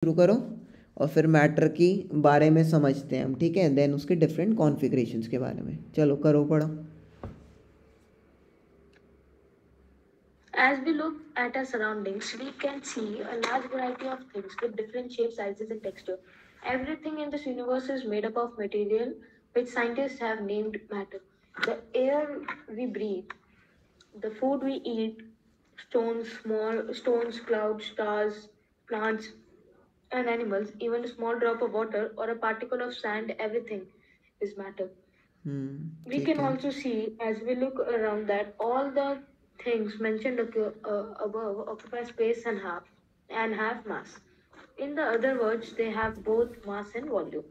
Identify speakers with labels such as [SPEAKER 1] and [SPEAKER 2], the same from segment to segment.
[SPEAKER 1] शुरू करो और फिर मैटर की बारे में समझते हैं हम, ठीक है। देन उसके डिफरेंट कॉन्फ़िगरेशंस के बारे में चलो करो, पढ़ो।
[SPEAKER 2] As we look at our surroundings, we can see a large variety of things with different shapes, sizes, and texture. Everything in this universe is made up of material which scientists have named matter. The air we breathe, the food we eat, small stones, clouds, stars, plants, and animals, even a small drop of water or a particle of sand, everything is matter. We
[SPEAKER 1] ठीक
[SPEAKER 2] can
[SPEAKER 1] है।
[SPEAKER 2] also see as we look around that all the things mentioned above occupy space and have mass. In the other words, they have both mass and volume.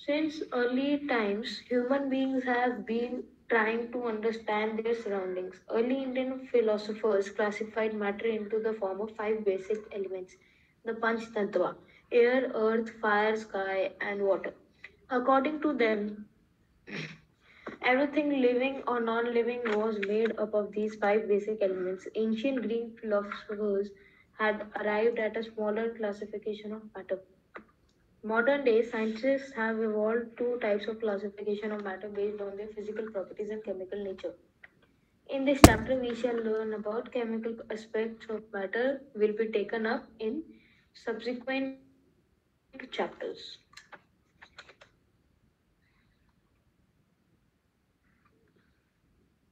[SPEAKER 2] Since early times, human beings have been trying to understand their surroundings. Early Indian philosophers classified matter into the form of five basic elements: the Panch Tattva: air, earth, fire, sky, and water. According to them, everything living or non living was made up of these five basic elements. Ancient Greek philosophers had arrived at a smaller classification of matter. Modern day scientists have evolved two types of classification of matter based on their physical properties and chemical nature. In this chapter, we shall learn about chemical aspects of matter will be taken up in subsequent chapters.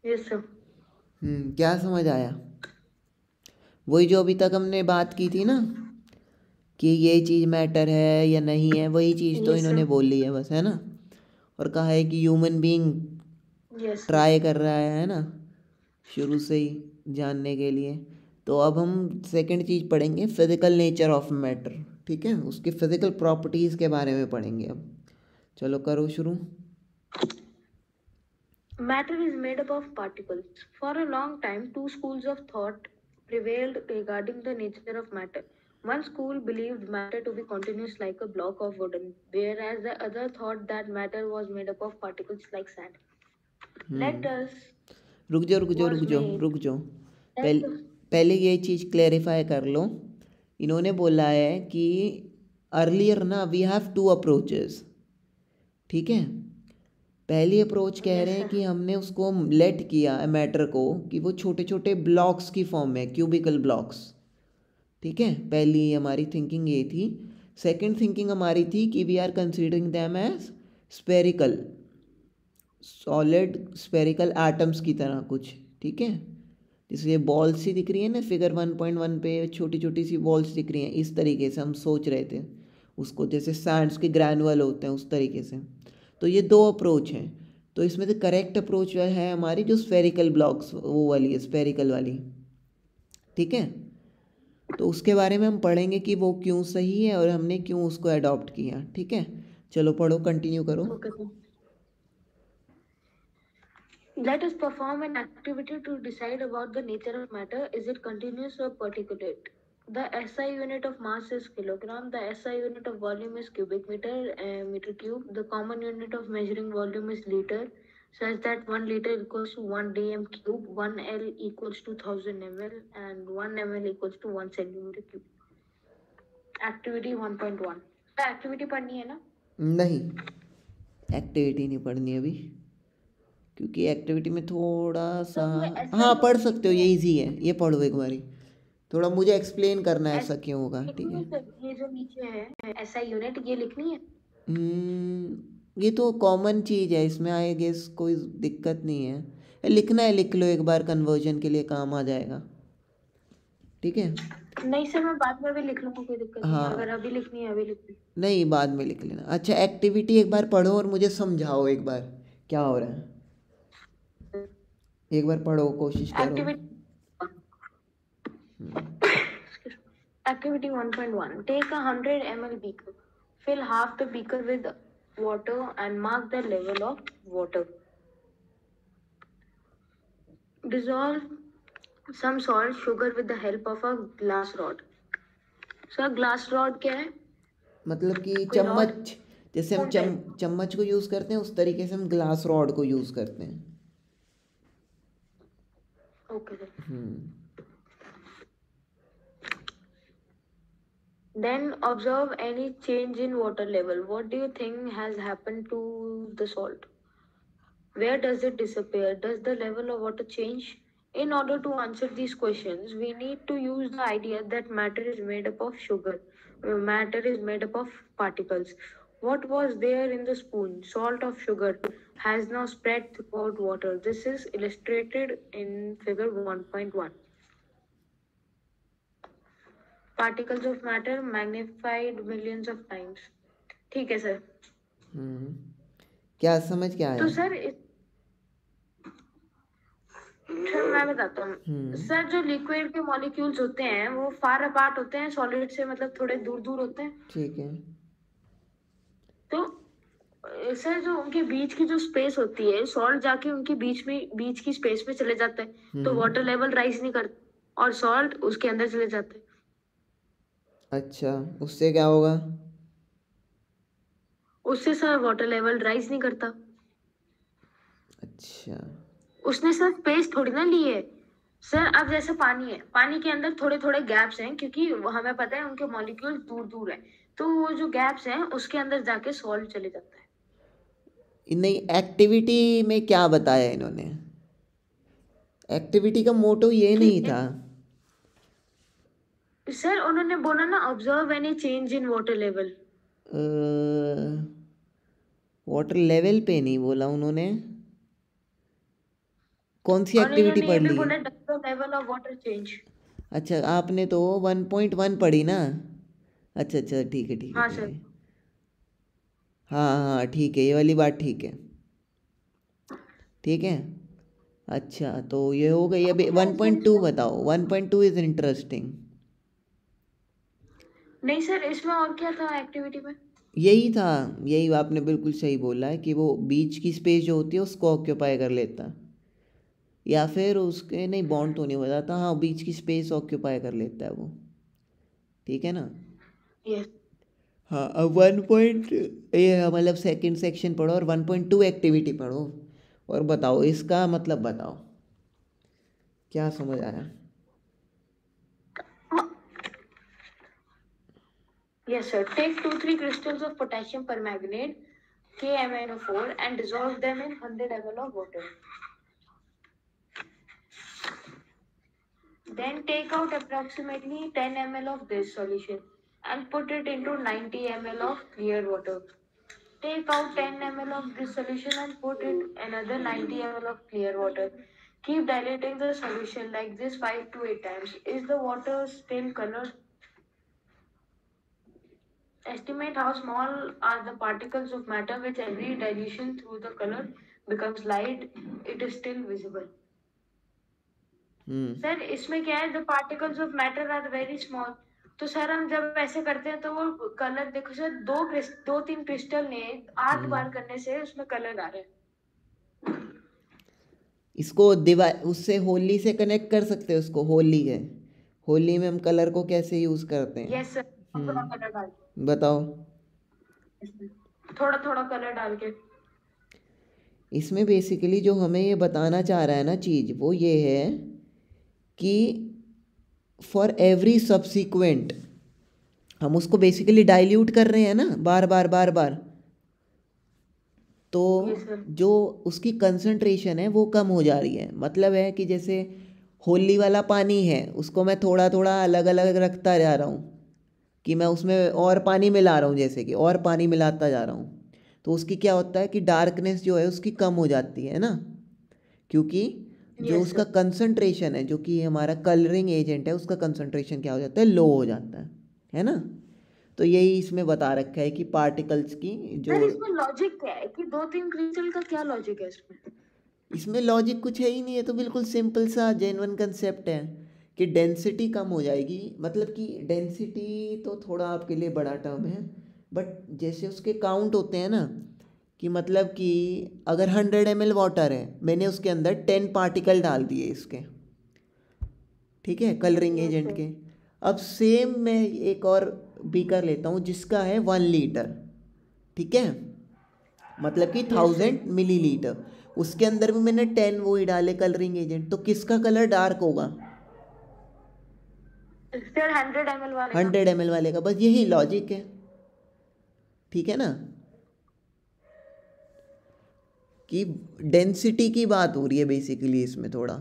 [SPEAKER 2] Yes, sir.
[SPEAKER 1] क्या समझ आया? वही जो अभी तक हमने बात की थी ना कि ये चीज़ मैटर है या नहीं है, वही चीज़ तो
[SPEAKER 2] Yes,
[SPEAKER 1] इन्होंने
[SPEAKER 2] sir.
[SPEAKER 1] बोल ली है बस, है ना। और कहा है कि human being
[SPEAKER 2] Yes, sir.
[SPEAKER 1] Try कर रहा है ना, शुरू से ही जानने के लिए। तो अब हम सेकंड चीज़ पढ़ेंगे, फिज़िकल नेचर ऑफ मैटर, ठीक है। उसकी फ़िज़िकल प्रॉपर्टीज़ के बारे में पढ़ेंगे अब। चलो करो शुरू।
[SPEAKER 2] Matter is made up of particles. For a long time, two schools of thought prevailed regarding the nature of matter. One school believed matter to be continuous like a block of wooden, whereas the other thought that matter was made up of particles like sand. Let us
[SPEAKER 1] रुक जाओ रुक जाओ रुक
[SPEAKER 2] was
[SPEAKER 1] जाओ
[SPEAKER 2] made.
[SPEAKER 1] रुक जाओ।
[SPEAKER 2] Let
[SPEAKER 1] पहले पहले ये चीज़ क्लेरिफाई कर लो। इन्होंने बोला है कि अर्लियर ना वी हैव टू अप्रोचेस, ठीक है। पहली अप्रोच कह रहे
[SPEAKER 2] Yes,
[SPEAKER 1] हैं
[SPEAKER 2] sir.
[SPEAKER 1] कि हमने उसको लेट किया मैटर को कि वो छोटे छोटे ब्लॉक्स की फॉर्म में, क्यूबिकल ब्लॉक्स, ठीक है। पहली हमारी थिंकिंग ये थी। सेकंड थिंकिंग हमारी थी कि we are considering them as spherical, solid spherical atoms की तरह कुछ, ठीक है। जैसे ये बॉल्स सी दिख रही है ना फिगर 1.1 पे, छोटी छोटी सी बॉल्स दिख रही हैं, इस तरीके से हम सोच रहे थे उसको, जैसे सैंड्स के ग्रैनुअल होते हैं उस तरीके से। तो ये दो अप्रोच हैं। तो इसमें से करेक्ट अप्रोच है हमारी जो स्फेरिकल ब्लॉक्स वो वाली है, स्फेरिकल वाली, ठीक है। तो उसके बारे में हम पढ़ेंगे कि वो क्यों सही है और हमने क्यों उसको अडॉप्ट किया, ठीक है। चलो पढ़ो, कंटिन्यू करो।
[SPEAKER 2] Okay, sir. Let us perform an activity to decide about the nature of matter. Is it continuous or particulate? The SI unit of mass is kilogram. The SI unit of volume is cubic meter, meter cube. The common unit of measuring volume is liter, such that 1 liter equals to 1 dm cube, 1 L equals to 1000 ml, and 1 ml equals to 1 centimeter cube. Activity 1.1. The activity पढ़नी है ना?
[SPEAKER 1] नहीं, activity नहीं पढ़नी अभी, क्योंकि activity में थोड़ा सा,
[SPEAKER 2] तो ये
[SPEAKER 1] हाँ
[SPEAKER 2] SI
[SPEAKER 1] पढ़
[SPEAKER 2] unit
[SPEAKER 1] सकते हो, ये इजी है, ये पढ़ो एक बारी। थोड़ा मुझे एक्सप्लेन करना है ऐसा क्यों होगा, ठीक
[SPEAKER 2] लिखनी
[SPEAKER 1] है।
[SPEAKER 2] है सर, ये जो नीचे है SI यूनिट ये लिखनी है.
[SPEAKER 1] ये तो कॉमन चीज़ है, इसमें आई गेस कोई दिक्कत नहीं है। लिखना है लिख लो एक बार, कन्वर्जन के लिए काम आ जाएगा, ठीक है।
[SPEAKER 2] नहीं सर, मैं बाद में भी लिख लूंगा, कोई दिक्कत नहीं है. अगर
[SPEAKER 1] हाँ,
[SPEAKER 2] अभी लिखनी है अभी लिख लूँ.
[SPEAKER 1] नहीं बाद में लिख लेना। अच्छा, एक्टिविटी एक बार पढ़ो और मुझे समझाओ एक बार क्या हो रहा है। एक बार पढ़ो, कोशिश करो।
[SPEAKER 2] Activity Activity 1.1. Take a 100 ml beaker. Fill half the beaker with water and mark the level of water. Dissolve some salt, sugar with the help of a glass rod. Sir glass rod क्या है?
[SPEAKER 1] मतलब कि
[SPEAKER 2] कोई rod?
[SPEAKER 1] चम्मच, जैसे हम
[SPEAKER 2] spoon type.
[SPEAKER 1] चम्मच को यूज़ करते हैं उस तरीके से हम ग्लास रॉड को यूज़ करते हैं।
[SPEAKER 2] Okay sir.
[SPEAKER 1] Hmm
[SPEAKER 2] Then observe any change in water level. What do you think has happened to the salt? Where does it disappear? Does the level of water change? In order to answer these questions, we need to use the idea that matter is made up of sugar. Matter is made up of particles. What was there in the spoon, salt of sugar, has now spread throughout water. This is illustrated in figure 1.1. Particles of matter magnified millions of times. ठीक है sir.
[SPEAKER 1] Hmm, क्या समझ क्या
[SPEAKER 2] तो
[SPEAKER 1] आया?
[SPEAKER 2] Sir sir मैं बताता हूँ सर. जो लिक्विड के मॉलिक्यूल्स होते हैं वो फार अपार्ट होते हैं सॉलिड से, मतलब थोड़े दूर दूर होते हैं.
[SPEAKER 1] ठीक है।
[SPEAKER 2] तो सर जो उनके बीच की जो स्पेस होती है, सॉल्ट जाके उनके बीच की स्पेस में चले जाता है, तो वाटर लेवल राइज नहीं करता और सॉल्ट उसके अंदर चले जाते हैं.
[SPEAKER 1] अच्छा, उससे क्या होगा?
[SPEAKER 2] उससे सर वाटर लेवल राइज नहीं करता.
[SPEAKER 1] अच्छा।
[SPEAKER 2] उसने सर स्पेस थोड़ी ना ली है सर. अब जैसे पानी है, पानी के अंदर थोड़े थोड़े गैप्स हैं क्योंकि हमें पता है उनके मॉलिक्यूल दूर दूर है, तो वो जो गैप्स हैं उसके अंदर जाके सॉल्ट चले जाता है.
[SPEAKER 1] नहीं, एक्टिविटी में क्या बताया इन्होंने? एक्टिविटी का मोटो ये नहीं
[SPEAKER 2] कि
[SPEAKER 1] था।
[SPEAKER 2] सर उन्होंने बोला ना observe any change in water level.
[SPEAKER 1] Water level पे नहीं बोला उन्होंने। कौन सी
[SPEAKER 2] और
[SPEAKER 1] एक्टिविटी
[SPEAKER 2] इन्होंने ये
[SPEAKER 1] पढ़
[SPEAKER 2] भी
[SPEAKER 1] ली है?
[SPEAKER 2] बोला does the level of water change.
[SPEAKER 1] अच्छा, आपने तो 1.1 पढ़ी ना। अच्छा अच्छा, ठीक है ठीक है
[SPEAKER 2] हाँ
[SPEAKER 1] ठीक
[SPEAKER 2] सर.
[SPEAKER 1] है। हाँ हाँ ठीक है, ये वाली बात ठीक है। ठीक है। अच्छा, तो ये हो गई। अभी
[SPEAKER 2] Okay, as well,
[SPEAKER 1] 1.2
[SPEAKER 2] sir.
[SPEAKER 1] बताओ। 1.2 इज़ इंटरेस्टिंग।
[SPEAKER 2] नहीं सर, इसमें और क्या था एक्टिविटी में?
[SPEAKER 1] यही था। यही आपने बिल्कुल सही बोला है कि वो बीच की स्पेस जो होती है उसको ऑक्यूपाई कर लेता है, या फिर उसके नहीं, बॉन्ड तो नहीं बताता। हाँ, बीच की स्पेस ऑक्यूपाई कर लेता है वो। ठीक है ना।
[SPEAKER 2] यस.
[SPEAKER 1] हाँ, अब 1 ये मतलब सेकंड सेक्शन पढ़ो और 1.2 एक्टिविटी पढ़ो और बताओ इसका मतलब बताओ क्या समझ आया।
[SPEAKER 2] Yes, sir. Take 2-3 crystals of potassium permanganate, KMnO4, and dissolve them in 100 ml of water. Then take out approximately 10 ml of this solution and put it into 90 ml of clear water. Take out 10 ml of this solution and put in another 90 ml of clear water. Keep dilating the solution like this 5 to 8 times. Is the water still colored? Estimate how small are the particles of matter which every dilution through the color becomes light. It is still visible. Sir इसमें क्या है, the particles of matter are very small. तो sir हम जब ऐसे करते हैं तो वो कलर देखो सर, दो तीन क्रिस्टल ने 8 बार करने से उसमें कलर आ रहे हैं.
[SPEAKER 1] इसको उससे होली से कनेक्ट कर सकते हो। उसको होली है, होली में हम कलर को कैसे यूज़ करते हैं?
[SPEAKER 2] Yes sir. थोड़ा कलर डाल
[SPEAKER 1] बताओ।
[SPEAKER 2] के, थोड़ा थोड़ा कलर डाल के.
[SPEAKER 1] इसमें बेसिकली जो हमें ये बताना चाह रहा है ना चीज़, वो ये है कि फॉर एवरी सब्सिक्वेंट हम उसको बेसिकली डाइल्यूट कर रहे हैं ना, बार बार बार बार। तो
[SPEAKER 2] Yes, sir.
[SPEAKER 1] जो उसकी कंसंट्रेशन है वो कम हो जा रही है। मतलब है कि जैसे होली वाला पानी है, उसको मैं थोड़ा थोड़ा अलग अलग रखता जा रहा हूँ कि मैं उसमें और पानी मिला रहा हूँ, जैसे कि और पानी मिलाता जा रहा हूँ, तो उसकी क्या होता है कि डार्कनेस जो है उसकी कम हो जाती है ना, क्योंकि जो
[SPEAKER 2] Yes,
[SPEAKER 1] उसका
[SPEAKER 2] sir.
[SPEAKER 1] कंसंट्रेशन है, जो कि हमारा कलरिंग एजेंट है, उसका कंसंट्रेशन क्या हो जाता है, लो हो जाता है ना। तो यही इसमें बता रखा है कि पार्टिकल्स की जो।
[SPEAKER 2] सर इसमें लॉजिक क्या है कि दो तीन क्रिस्टल का क्या लॉजिक है इसमें?
[SPEAKER 1] इसमें लॉजिक कुछ है ही नहीं है, तो बिल्कुल सिंपल सा जेन्युइन कंसेप्ट है कि डेंसिटी कम हो जाएगी। मतलब कि डेंसिटी तो थोड़ा आपके लिए बड़ा टर्म है, बट जैसे उसके काउंट होते हैं ना, कि मतलब कि अगर 100 ml वाटर है, मैंने उसके अंदर 10 पार्टिकल डाल दिए इसके, ठीक है, कलरिंग
[SPEAKER 2] Yes,
[SPEAKER 1] एजेंट
[SPEAKER 2] sir.
[SPEAKER 1] के। अब सेम मैं एक और बीकर लेता हूँ जिसका है 1 लीटर, ठीक है, मतलब कि
[SPEAKER 2] Yes, sir.
[SPEAKER 1] 1000 मिलीलीटर। उसके अंदर भी मैंने 10 वो ही डाले कलरिंग एजेंट, तो किसका कलर डार्क होगा?
[SPEAKER 2] फिर 100 ml वाले का
[SPEAKER 1] 100 ml वाले का, बस यही लॉजिक है, ठीक है ना, कि डेंसिटी की बात हो रही है बेसिकली इसमें थोड़ा।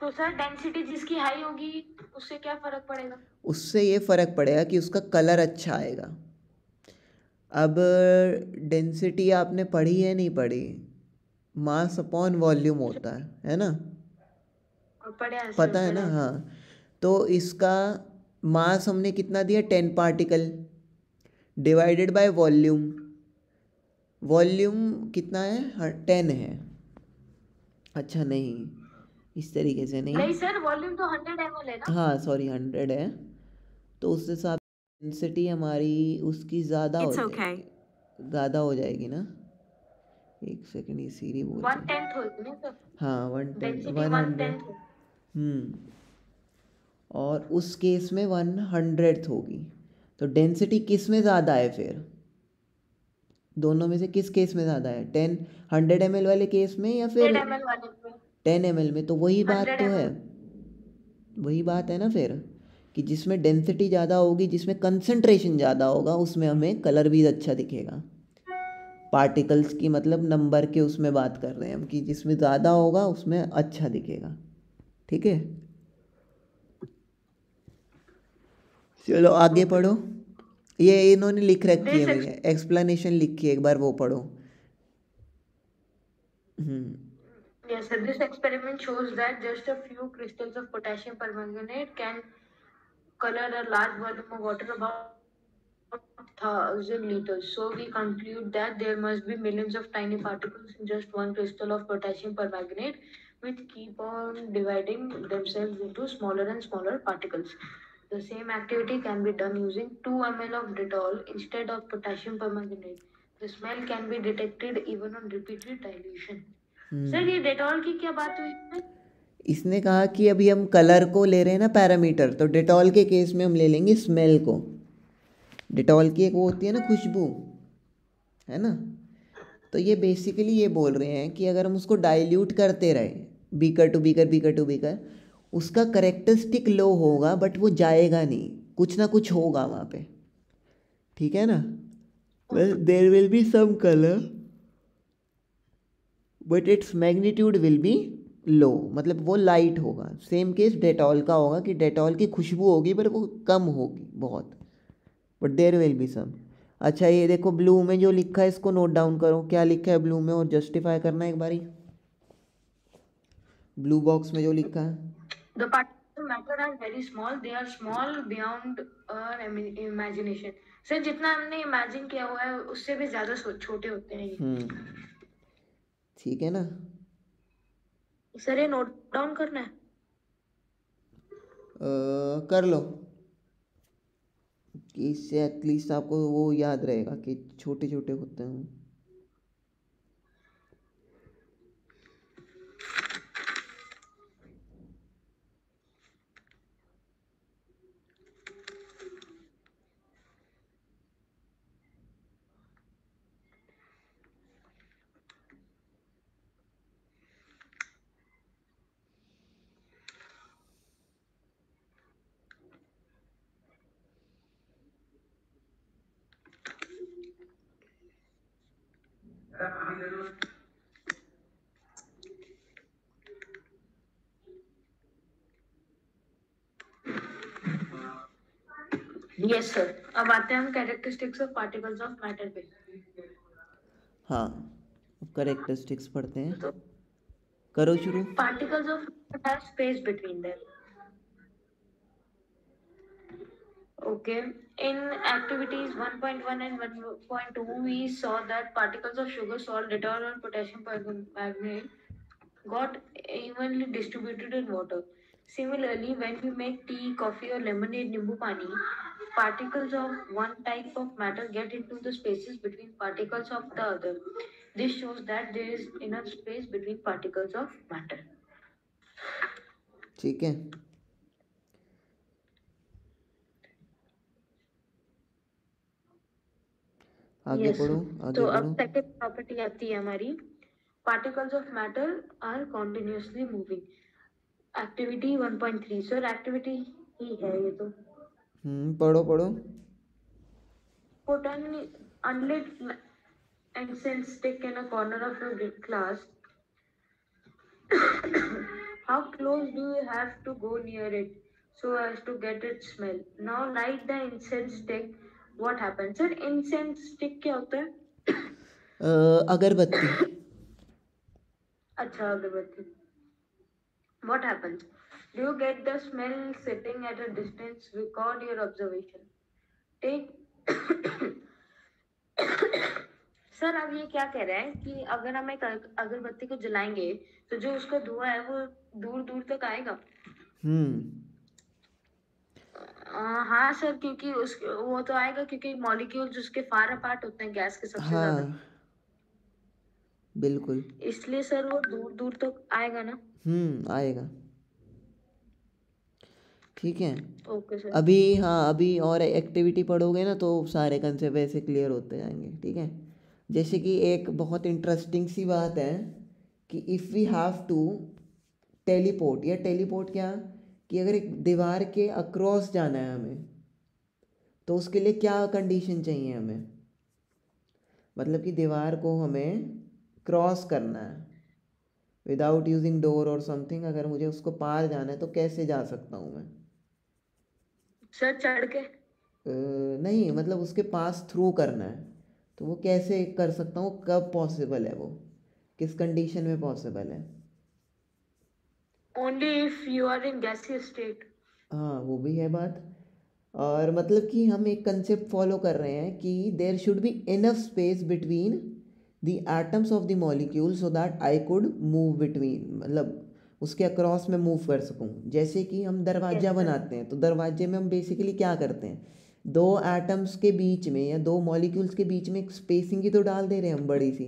[SPEAKER 2] तो सर डेंसिटी जिसकी हाई होगी उससे क्या फर्क पड़ेगा?
[SPEAKER 1] उससे ये फ़र्क पड़ेगा कि उसका कलर अच्छा आएगा। अब डेंसिटी आपने पढ़ी है नहीं पढ़ी, मास अपॉन वॉल्यूम होता है ना,
[SPEAKER 2] और पढ़ा है सर,
[SPEAKER 1] पता है ना,
[SPEAKER 2] पढ़ा है।
[SPEAKER 1] हाँ। तो इसका मास हमने कितना दिया, 10 particle divided by volume, volume कितना है, 10 है। अच्छा नहीं, इस तरीके से नहीं,
[SPEAKER 2] नहीं सर, वॉल्यूम तो 100 ml है ना।
[SPEAKER 1] हाँ सॉरी 100 है, तो उस हिसाब डेंसिटी हमारी उसकी ज़्यादा हो
[SPEAKER 2] इट्स ओके।
[SPEAKER 1] जाएगी, ज़्यादा हो जाएगी ना। एक सेकंड, ये सीरी बोलते हैं।
[SPEAKER 2] 1/10 होगी ना सर,
[SPEAKER 1] हाँ 110,
[SPEAKER 2] डेंसिटी
[SPEAKER 1] 100।
[SPEAKER 2] 1/10 होगी।
[SPEAKER 1] और उस केस में 100th होगी, तो डेंसिटी किस में ज़्यादा है फिर, दोनों में से किस केस में ज़्यादा है, 100 ml वाले केस में या फिर
[SPEAKER 2] 100 ml वाले में
[SPEAKER 1] 10 ml में, तो वही बात
[SPEAKER 2] हंड्रेड
[SPEAKER 1] तो
[SPEAKER 2] एम
[SPEAKER 1] है,
[SPEAKER 2] एल
[SPEAKER 1] वही बात है ना फिर, कि जिसमें डेंसिटी ज़्यादा होगी, जिसमें कंसंट्रेशन ज़्यादा होगा, उसमें हमें कलर भी अच्छा दिखेगा। पार्टिकल्स की मतलब नंबर के उसमें बात कर रहे हैं हम, कि जिसमें ज़्यादा होगा उसमें अच्छा दिखेगा, ठीक है। चलो आगे
[SPEAKER 2] ओके।
[SPEAKER 1] पढ़ो, ये इन्होंने लिख रखी है,
[SPEAKER 2] दिस
[SPEAKER 1] भैया एक्सप्लेनेशन लिखी है, एक बार वो पढ़ो। हम्म।
[SPEAKER 2] Yes, sir. This experiment shows that just a few crystals of potassium permanganate can color a large volume of water, about 1,000 liters. So we conclude that there must be millions of tiny particles in just one crystal of potassium permanganate, which keep on dividing themselves into smaller and smaller particles. The same activity can be done using 2 ml of Dettol instead of potassium permanganate. The smell can be detected even on repeated dilution. Sir ये Dettol की क्या बात हुई है?
[SPEAKER 1] इसने कहा कि अभी हम कलर को ले रहे हैं ना पैरामीटर, तो डेटॉल के केस में हम ले लेंगे स्मेल को। डेटॉल की एक वो होती है ना खुशबू, है ना, तो ये बेसिकली ये बोल रहे हैं कि अगर हम उसको डाइल्यूट करते रहे, beaker to beaker, beaker to beaker, उसका करेक्टरिस्टिक लो होगा, बट वो जाएगा नहीं, कुछ ना कुछ होगा वहाँ पे, ठीक है ना, well there will be some colour but its magnitude will be low, मतलब वो लाइट होगा। सेम केस डेटॉल का होगा कि डेटॉल की खुशबू होगी पर वो कम होगी बहुत, but there will be some. अच्छा ये देखो ब्लू में जो लिखा है इसको नोट डाउन करो, क्या लिखा है ब्लू में, और जस्टिफाई करना एक बारी, ब्लू बॉक्स में जो लिखा है।
[SPEAKER 2] The particles of matter are very small. They are small beyond our imagination. Sir जितना हमने इमेजिन किया हुआ है उससे भी ज्यादा छोटे होते हैं ये।
[SPEAKER 1] ठीक है ना,
[SPEAKER 2] सर ये नोट डाउन करना है।
[SPEAKER 1] कर लो, कि इससे एटलीस्ट आपको वो याद रहेगा कि छोटे छोटे होते हैं।
[SPEAKER 2] यस सर, अब आते हैं हम characteristics of particles of matter पे।
[SPEAKER 1] हाँ, करेक्टरिस्टिक्स पढ़ते हैं,
[SPEAKER 2] तो
[SPEAKER 1] करो शुरू।
[SPEAKER 2] particles of matter have space between them. Okay. In activities 1.1 and 1.2, we saw that particles of sugar, salt, Dettol, and potassium permanganate got evenly distributed in water. Similarly, when we make tea, coffee, or lemonade, nimbu pani, particles of one type of matter get into the spaces between particles of the other. This shows that there is enough space between particles of matter.
[SPEAKER 1] ठीक है, आगे
[SPEAKER 2] Yes.
[SPEAKER 1] पढ़ो,
[SPEAKER 2] तो
[SPEAKER 1] आगे
[SPEAKER 2] अब
[SPEAKER 1] पढ़ो।
[SPEAKER 2] Second property आती है हमारी, particles of matter are continuously moving. Activity 1.3 sir activity ही है ये तो.
[SPEAKER 1] पढ़ो पढ़ो.
[SPEAKER 2] Put an unlit incense stick in a corner of your class. How close do you have to go near it so as to get its smell? Now light the incense stick. What happens? Sir, incense stick क्या होता है?
[SPEAKER 1] अगरबत्ती.
[SPEAKER 2] अच्छा अगरबत्ती. What happens? Do you get the smell sitting at a distance? Record your observation. Take sir अब ये क्या कह रहा है कि अगर हम एक अगरबत्ती को जलाएंगे तो जो उसका धुआं है वो दूर दूर तक आएगा. हाँ सर क्योंकि उस वो तो आएगा क्योंकि मॉलिक्यूल्स उसके फार अपार्ट होते हैं गैस के सबसे ज्यादा.
[SPEAKER 1] हाँ बिल्कुल.
[SPEAKER 2] इसलिए सर वो दूर दूर तक आएगा ना.
[SPEAKER 1] आएगा. ठीक है.
[SPEAKER 2] Okay sir.
[SPEAKER 1] अभी और एक्टिविटी पढ़ोगे ना तो सारे कंसेप्ट वैसे क्लियर होते जाएंगे. ठीक है. जैसे कि एक बहुत इंटरेस्टिंग सी बात है कि if we have to teleport, या टेलीपोर्ट क्या, कि अगर एक दीवार के अक्रॉस जाना है हमें तो उसके लिए क्या कंडीशन चाहिए हमें. मतलब कि दीवार को हमें क्रॉस करना है विदाउट यूजिंग डोर और समथिंग. अगर मुझे उसको पार जाना है तो कैसे जा सकता हूँ मैं.
[SPEAKER 2] सर चढ़ के.
[SPEAKER 1] नहीं, मतलब उसके पास थ्रू करना है तो वो कैसे कर सकता हूँ, कब पॉसिबल है, वो किस कंडीशन में पॉसिबल है.
[SPEAKER 2] Only if you are in gaseous state.
[SPEAKER 1] हाँ वो भी है बात. और मतलब कि हम एक कंसेप्ट फॉलो कर रहे हैं कि there should be enough space between the atoms of the molecule so that I could move between, मतलब उसके अक्रॉस में मूव कर सकूं. जैसे कि हम दरवाज़ा बनाते हैं तो दरवाजे में हम बेसिकली क्या करते हैं, दो एटम्स के बीच में या दो मॉलिक्यूल्स के बीच में एक स्पेसिंग ही तो डाल दे रहे हैं हम बड़ी सी,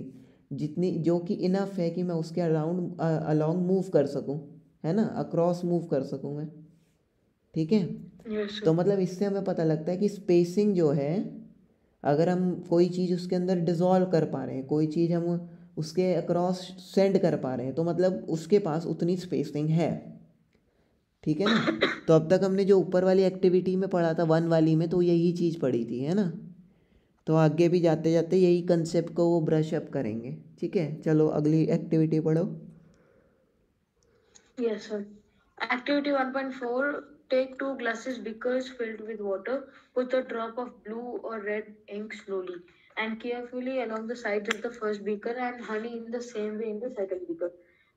[SPEAKER 1] जितनी जो कि इनफ है कि मैं उसके अराउंड अलोंग मूव कर सकूं, है ना, अक्रॉस मूव कर सकूं मैं. ठीक है. तो मतलब इससे हमें पता लगता है कि स्पेसिंग जो है, अगर हम कोई चीज़ उसके अंदर डिज़ोल्व कर पा रहे हैं, कोई चीज़ हम उसके अक्रॉस सेंड कर पा रहे हैं तो मतलब उसके पास उतनी स्पेसिंग है. ठीक है ना. तो अब तक हमने जो ऊपर वाली एक्टिविटी में पढ़ा था 1 वाली में तो यही चीज़ पढ़ी थी, है ना. तो आगे भी जाते जाते यही कंसेप्ट को वो ब्रश अप करेंगे. ठीक है. चलो अगली एक्टिविटी पढ़ो.
[SPEAKER 2] Yes, sir. Activity 1.4. Take two glasses beakers filled with water. Put a drop of blue or red ink slowly and carefully along the sides of the first beaker and honey in the same way in the second beaker.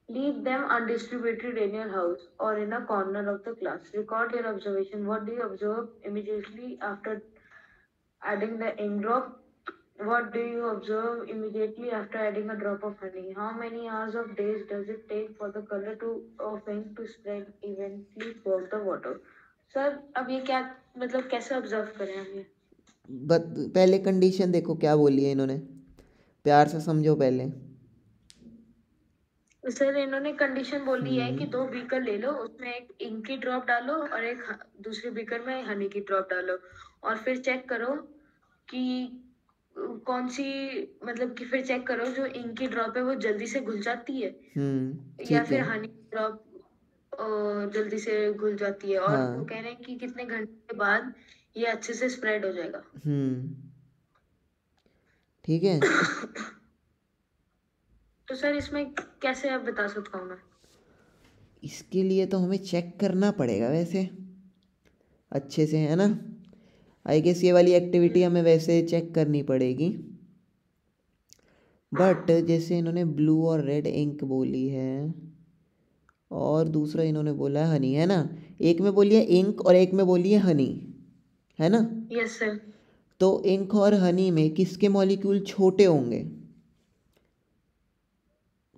[SPEAKER 2] Leave them undistributed in your house or in a corner of the class. Record your observation. What do you observe immediately after adding the ink drop? What do you observe immediately after adding a drop of honey? How many hours of days does it take for the color to of ink to spread evenly throughout the water? Sir अब ये क्या मतलब कैसे observe करें हम ये.
[SPEAKER 1] पहले condition देखो क्या बोली है इन्होंने, प्यार से समझो पहले.
[SPEAKER 2] सर इन्होंने कंडीशन बोली है कि 2 बीकर ले लो, उसमें एक इंक की ड्रॉप डालो और एक दूसरे बीकर में हनी की ड्रॉप डालो और फिर चेक करो कि कौन सी, मतलब कि फिर चेक करो जो इंक की ड्रॉप है वो जल्दी से घुल जाती है या
[SPEAKER 1] ठीक
[SPEAKER 2] फिर
[SPEAKER 1] है.
[SPEAKER 2] हनी ड्रॉप जल्दी से घुल जाती है. और वो कह
[SPEAKER 1] हाँ.
[SPEAKER 2] रहे हैं कि कितने घंटे के बाद ये अच्छे से स्प्रेड हो जाएगा.
[SPEAKER 1] ठीक है.
[SPEAKER 2] तो सर इसमें कैसे आप बता सकता हूँ मैं.
[SPEAKER 1] इसके लिए तो हमें चेक करना पड़ेगा वैसे अच्छे से, है ना. आई गेस ये वाली एक्टिविटी हमें वैसे चेक करनी पड़ेगी. बट जैसे इन्होंने ब्लू और रेड इंक बोली है और दूसरा इन्होंने बोला है हनी, है ना. एक में बोली है इंक और एक में बोली है हनी, है ना.
[SPEAKER 2] Yes sir.
[SPEAKER 1] तो इंक और हनी में किसके मॉलिक्यूल छोटे होंगे,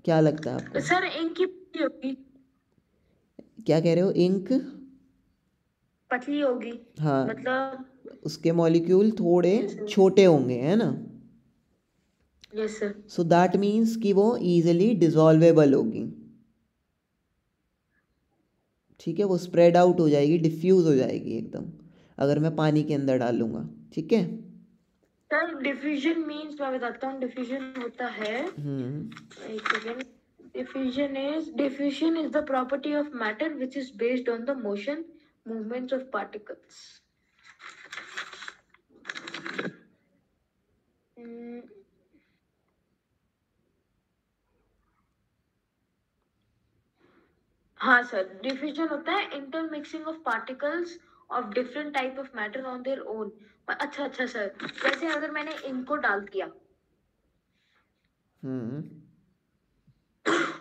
[SPEAKER 1] क्या लगता है आपको.
[SPEAKER 2] सर इंक की पतली होगी.
[SPEAKER 1] क्या कह रहे हो, इंक
[SPEAKER 2] पतली होगी.
[SPEAKER 1] हाँ,
[SPEAKER 2] मतलब
[SPEAKER 1] उसके मॉलिक्यूल थोड़े
[SPEAKER 2] yes, sir.
[SPEAKER 1] छोटे होंगे, है ना.
[SPEAKER 2] Yes sir.
[SPEAKER 1] So that means कि वो इजीली डिजॉल्वेबल होगी. ठीक है. वो स्प्रेड आउट हो जाएगी, डिफ्यूज़ हो जाएगी एकदम अगर मैं पानी के अंदर डालूँगा. ठीक है.
[SPEAKER 2] सर डिफ्यूजन मींस मैं बताता हूँ. डिफ्यूजन होता है, एक second. Diffusion is the property of matter which is based on the motion movements of particles. Hmm. हाँ सर, डिफ्यूजन होता है intermixing of particles of different type of matter on their own. अच्छा अच्छा sir, जैसे अगर मैंने ink को डाल दिया
[SPEAKER 1] हम्म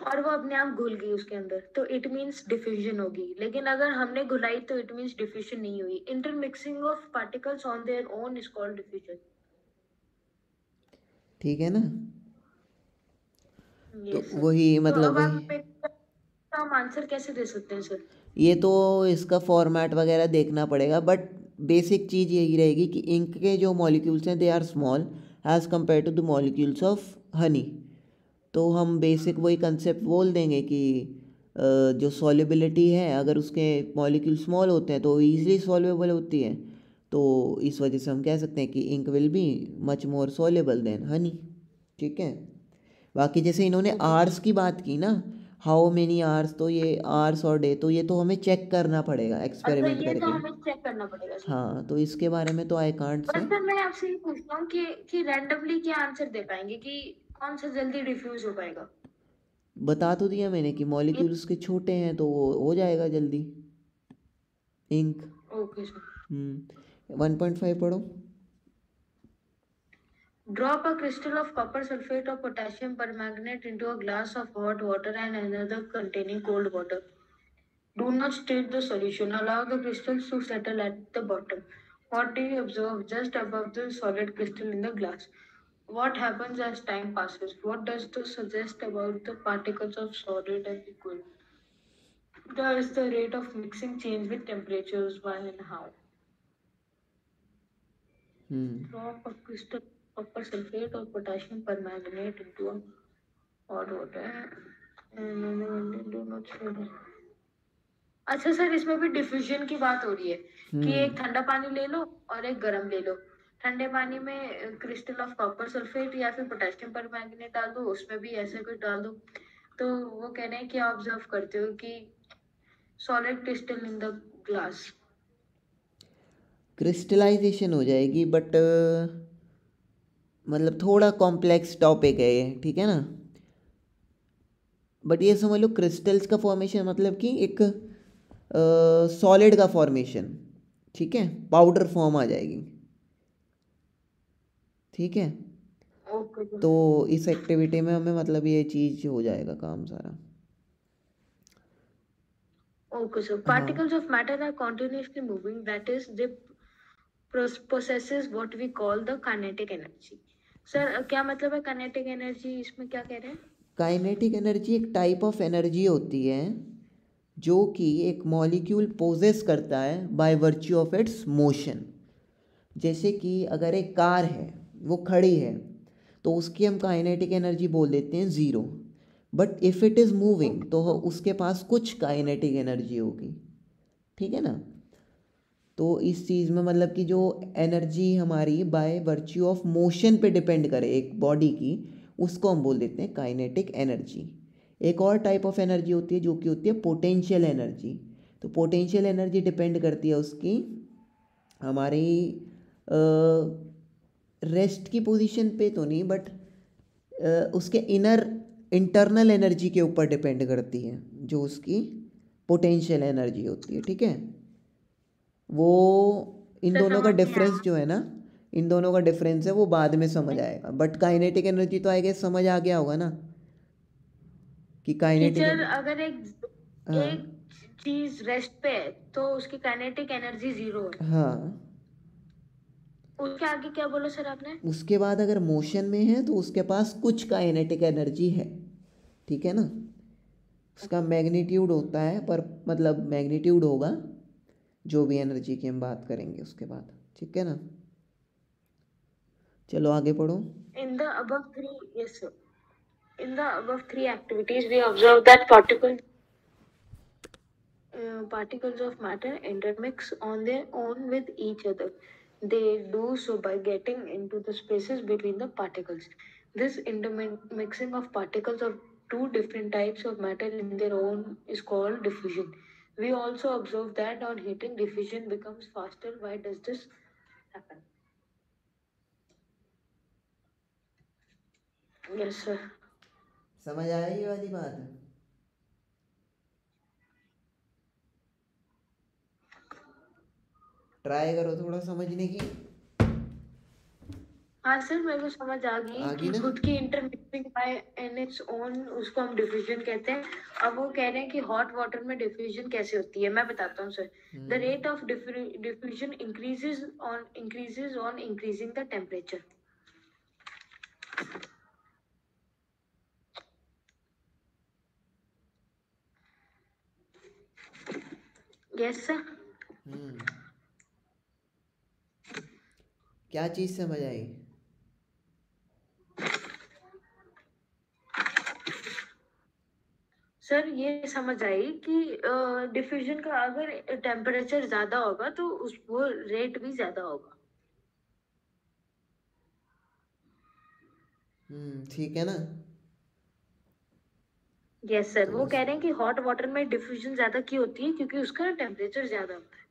[SPEAKER 2] और वो अपने आप घुल गई उसके अंदर, तो इट मींस डिफ्यूजन होगी। लेकिन अगर हमने घुलाई तो इट मींस डिफ्यूजन नहीं हुई। Intermixing of particles on their own is called diffusion.
[SPEAKER 1] ठीक है ना। तो
[SPEAKER 2] यस सर।
[SPEAKER 1] वही
[SPEAKER 2] तो
[SPEAKER 1] मतलब
[SPEAKER 2] अब
[SPEAKER 1] वही,
[SPEAKER 2] आप हम आंसर कैसे दे सकते हैं सर?
[SPEAKER 1] ये तो इसका फॉर्मेट वगैरह देखना पड़ेगा, बट बेसिक चीज़ यही रहेगी कि इंक के जो मॉलिक्यूल्स हैं they are small as compare to the molecules of honey. तो हम बेसिक वही कंसेप्ट बोल देंगे कि जो सॉल्युबिलिटी है, अगर उसके मॉलिक्यूल स्मॉल होते हैं तो ईजिली सॉल्युबल होती है। तो इस वजह से हम कह सकते हैं कि ink will be much more soluble than honey. ठीक है। बाकी जैसे इन्होंने
[SPEAKER 2] ओके
[SPEAKER 1] आवर्स की बात की ना, हाउ मेनी आवर्स, तो ये आवर्स और डे तो ये तो हमें चेक करना पड़ेगा
[SPEAKER 2] अच्छा,
[SPEAKER 1] एक्सपेरिमेंट
[SPEAKER 2] ये तो
[SPEAKER 1] करके।
[SPEAKER 2] हमें चेक करना पड़ेगा सर।
[SPEAKER 1] हाँ, तो इसके बारे में तो आई कांट
[SPEAKER 2] बस
[SPEAKER 1] से।
[SPEAKER 2] सर मैं आपसे ये पूछता हूँ कि रैंडमली क्या आंसर दे पाएंगे कि कौन सा जल्दी डिफ्यूज हो पाएगा?
[SPEAKER 1] बता तो दिया मैंने कि
[SPEAKER 2] ये
[SPEAKER 1] मॉलिक्यूल्स के छोटे हैं तो वो हो जाएगा जल्दी इंक।
[SPEAKER 2] Okay sir.
[SPEAKER 1] 1.5 पढ़ो।
[SPEAKER 2] Drop a crystal of copper sulfate or potassium permanganate into a glass of hot water and another containing cold water. Do not stir the solution. Allow the crystals to settle at the bottom. What do you observe just above the solid crystal in the glass? What happens as time passes? What does this suggest about the particles of solid and liquid? Does the rate of mixing change with temperatures? Why and how?
[SPEAKER 1] Hmm
[SPEAKER 2] Drop a crystal of copper sulfate or potassium permanganate into a hot water and do not stir. अच्छा sir, इसमें भी diffusion की बात हो रही है कि
[SPEAKER 1] हम्म
[SPEAKER 2] एक ठंडा पानी ले लो और एक गर्म ले लो। ठंडे पानी में क्रिस्टल ऑफ कॉपर सल्फेट या फिर पोटेशियम परमैंगनेट डाल दो, उसमें भी ऐसे कुछ डाल दो। तो वो कह रहे हैं कि ऑब्जर्व करते हो कि solid crystal in the glass.
[SPEAKER 1] Crystallization हो जाएगी, बट मतलब थोड़ा कॉम्प्लेक्स टॉपिक है ये, ठीक है ना। बट ये समझ लो क्रिस्टल्स का फॉर्मेशन मतलब कि एक सॉलिड का फॉर्मेशन, ठीक है, पाउडर फॉर्म आ जाएगी। ठीक है।
[SPEAKER 2] Okay sir.
[SPEAKER 1] तो इस एक्टिविटी में हमें मतलब ये चीज़ हो जाएगा काम सारा।
[SPEAKER 2] Okay sir.
[SPEAKER 1] हाँ,
[SPEAKER 2] particles of matter are continuously moving, that is they possesses what we call the kinetic energy. Sir क्या मतलब है kinetic energy? इसमें क्या कह रहे हैं?
[SPEAKER 1] काइनेटिक एनर्जी एक टाइप ऑफ एनर्जी होती है जो कि एक मॉलिक्यूल पोजेस करता है by virtue of its motion. जैसे कि अगर एक कार है, वो खड़ी है, तो उसकी हम काइनेटिक एनर्जी बोल देते हैं zero. But if it is moving तो उसके पास कुछ काइनेटिक एनर्जी होगी। ठीक है ना। तो इस चीज़ में मतलब कि जो एनर्जी हमारी बाय वर्च्यू ऑफ मोशन पे डिपेंड करे एक बॉडी की, उसको हम बोल देते हैं काइनेटिक एनर्जी। एक और टाइप ऑफ एनर्जी होती है जो कि होती है पोटेंशियल एनर्जी। तो पोटेंशियल एनर्जी डिपेंड करती है उसकी हमारी रेस्ट की पोजीशन पे तो नहीं, बट उसके इनर इंटरनल एनर्जी के ऊपर डिपेंड करती है, जो उसकी पोटेंशियल एनर्जी होती है। ठीक है। वो इन
[SPEAKER 2] सर
[SPEAKER 1] दोनों का
[SPEAKER 2] समझ नहीं
[SPEAKER 1] डिफरेंस
[SPEAKER 2] आया।
[SPEAKER 1] जो है ना, इन दोनों का डिफरेंस है, वो बाद में समझ आएगा। बट काइनेटिक एनर्जी तो आई गेस समझ आ गया होगा ना कि काइनेटिक।
[SPEAKER 2] टीचर, अगर एक
[SPEAKER 1] हाँ
[SPEAKER 2] एक चीज रेस्ट पे है तो उसकी काइनेटिक एनर्जी जीरो है।
[SPEAKER 1] हाँ।
[SPEAKER 2] उसके आगे क्या बोला सर आपने?
[SPEAKER 1] उसके बाद अगर मोशन में है तो उसके पास कुछ काइनेटिक एनर्जी है। ठीक है ना। उसका मैग्नीट्यूड होता है, पर मतलब मैग्नीट्यूड होगा जो भी एनर्जी की हम बात करेंगे उसके बाद। ठीक है ना। चलो आगे पढ़ो।
[SPEAKER 2] In the above three, yes sir. In the above three activities, we observe that particles of matter intermix on their own with each other. They do so by getting into the spaces between the particles. This intermixing of particles of two different types of matter in their own is called diffusion. We also observe that on heating, diffusion becomes faster. Why does this happen? Yes, sir.
[SPEAKER 1] समझ आया ये वाली बात? Try करो थोड़ा समझने की।
[SPEAKER 2] हाँ सर, मेरे को समझ आ गई
[SPEAKER 1] आ गई
[SPEAKER 2] कि
[SPEAKER 1] ना?
[SPEAKER 2] खुद की intermixing by in its own उसको हम डिफ्यूजन कहते हैं। अब वो कह रहे हैं कि हॉट वाटर में डिफ्यूजन कैसे होती है, मैं बताता हूँ sir. The rate of diffusion increases on increasing the temperature. Yes sir.
[SPEAKER 1] Hmm क्या चीज़ समझ आई?
[SPEAKER 2] सर ये समझ आई कि डिफ्यूजन का अगर टेम्परेचर ज्यादा होगा तो उस वो रेट भी ज्यादा होगा।
[SPEAKER 1] ठीक है ना?
[SPEAKER 2] यस सर,
[SPEAKER 1] तो
[SPEAKER 2] वो कह रहे हैं कि हॉट वाटर में डिफ्यूजन ज्यादा क्यों होती है, क्योंकि उसका टेम्परेचर ज्यादा होता है।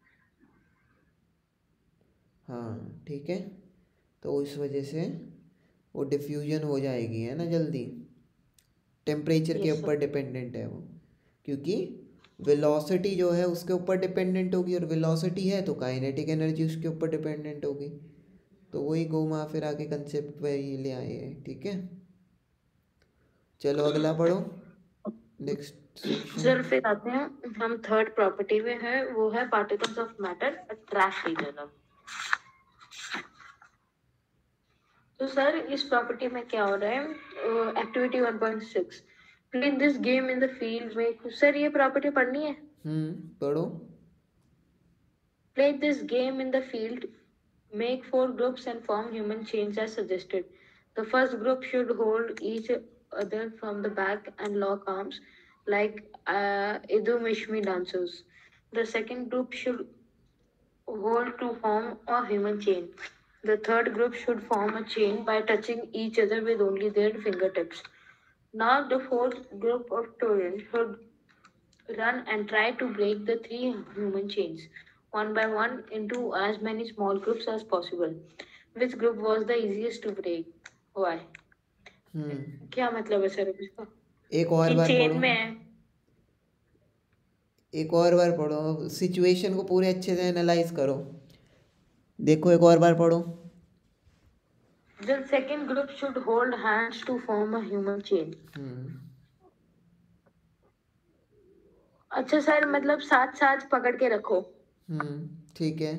[SPEAKER 1] हाँ ठीक है, तो इस वजह से वो डिफ्यूजन हो जाएगी, है ना, जल्दी। टेम्परेचर के
[SPEAKER 2] यस
[SPEAKER 1] ऊपर
[SPEAKER 2] सर।
[SPEAKER 1] डिपेंडेंट है वो, क्योंकि वेलोसिटी जो है उसके ऊपर डिपेंडेंट होगी, और वेलोसिटी है तो काइनेटिक एनर्जी उसके ऊपर डिपेंडेंट होगी। तो वही घुमा फिरा के कंसेप्ट वही ले आए हैं, ठीक है। चलो अगला पढ़ो, नेक्स्ट सेक्शन।
[SPEAKER 2] सर फिर आते हैं हम थर्ड प्रॉपर्टी में, है वो है particles of matter trash reason. तो सर इस प्रॉपर्टी में क्या हो रहा है, activity 1.6, play this game in the field में। सर ये प्रॉपर्टी पढ़नी है।
[SPEAKER 1] पढ़ो।
[SPEAKER 2] Play this game in the field, make four groups and form human chains as suggested. The first group should hold each other from the back and lock arms like Idu Mishmi dancers. The second group should hold to form a human chain. The third group should form a chain by touching each other with only their fingertips. Now the fourth group of students should run and try to break the three human chains one by one into as many small groups as possible. Which group was the easiest to break? Why?
[SPEAKER 1] हम्म
[SPEAKER 2] क्या मतलब है sir इसका?
[SPEAKER 1] एक और
[SPEAKER 2] कि
[SPEAKER 1] बार
[SPEAKER 2] chain
[SPEAKER 1] पढ़ो,
[SPEAKER 2] में है।
[SPEAKER 1] एक और बार पढ़ो, सिचुएशन को पूरे अच्छे से एनालाइज करो। देखो एक और बार पढ़ो।
[SPEAKER 2] The second group should hold hands to form a human chain.
[SPEAKER 1] हम्म
[SPEAKER 2] अच्छा सर, मतलब साथ साथ पकड़ के रखो।
[SPEAKER 1] ठीक है।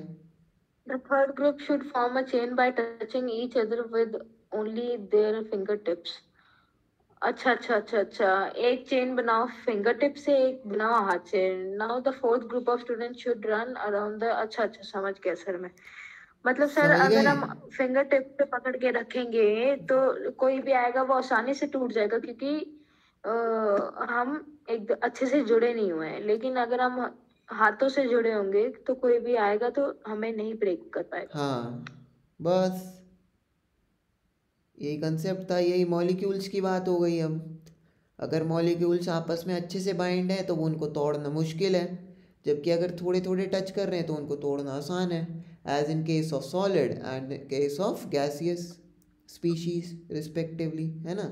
[SPEAKER 2] The third group should form a chain by touching each other with only their fingertips. अच्छा अच्छा अच्छा अच्छा, एक चेन बनाओ फिंगर टिप से, एक बनाओ हाथ से। Now the fourth group of student should run around the. अच्छा अच्छा, समझ गया सर मैं। मतलब सर
[SPEAKER 1] समझ
[SPEAKER 2] अगर
[SPEAKER 1] गए?
[SPEAKER 2] हम फिंगर टिप पे पकड़ के रखेंगे तो कोई भी आएगा वो आसानी से टूट जाएगा, क्योंकि हम एक अच्छे से जुड़े नहीं हुए हैं। लेकिन अगर हम हाथों से जुड़े होंगे तो कोई भी आएगा तो हमें नहीं ब्रेक कर पाएगा।
[SPEAKER 1] हाँ बस यही कंसेप्ट था, यही मॉलिक्यूल्स की बात हो गई। अब अगर मॉलिक्यूल्स आपस में अच्छे से बाइंड है तो वो उनको तोड़ना मुश्किल है, जबकि अगर थोड़े थोड़े टच कर रहे हैं तो उनको तोड़ना आसान है, as in case of solid and case of gaseous species respectively, है ना।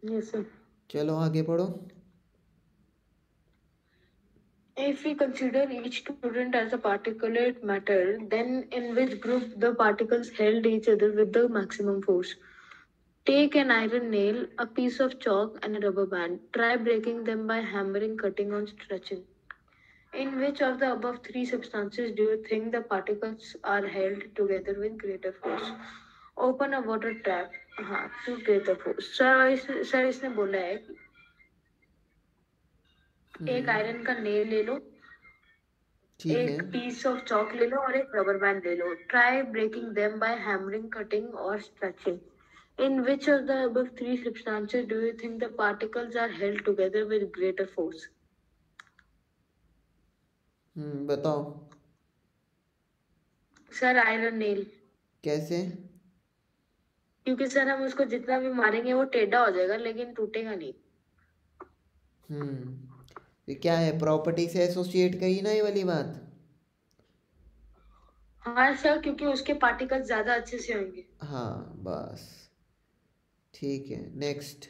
[SPEAKER 2] Yes sir.
[SPEAKER 1] चलो आगे पढ़ो।
[SPEAKER 2] If we consider each student as a particulate matter, then in which group the particles held each other with the maximum force? Take an iron nail, a piece of chalk, and a rubber band. Try breaking them by hammering, cutting, or stretching. In which of the above three substances do you think the particles are held together with greater force? Open a water tap. हाँ, to greater force. Sir इसने बोला है कि एक
[SPEAKER 1] हम्म
[SPEAKER 2] iron का nail ले लो,
[SPEAKER 1] ठीक है।
[SPEAKER 2] एक पीस ऑफ चॉक ले लो और एक रबर बैंड ले लो। Try breaking them by hammering, cutting और stretching. In which of the above three substances do you think the particles are held together with greater force?
[SPEAKER 1] बताओ।
[SPEAKER 2] Sir iron nail.
[SPEAKER 1] कैसे?
[SPEAKER 2] क्योंकि sir हम उसको जितना भी मारेंगे वो टेढ़ा हो जाएगा लेकिन टूटेगा नहीं।
[SPEAKER 1] ये क्या है, प्रॉपर्टी से एसोसिएट करी ना ये वाली बात।
[SPEAKER 2] हाँ सर, क्योंकि उसके पार्टिकल्स ज्यादा अच्छे से होंगे।
[SPEAKER 1] हाँ बस, ठीक है, next.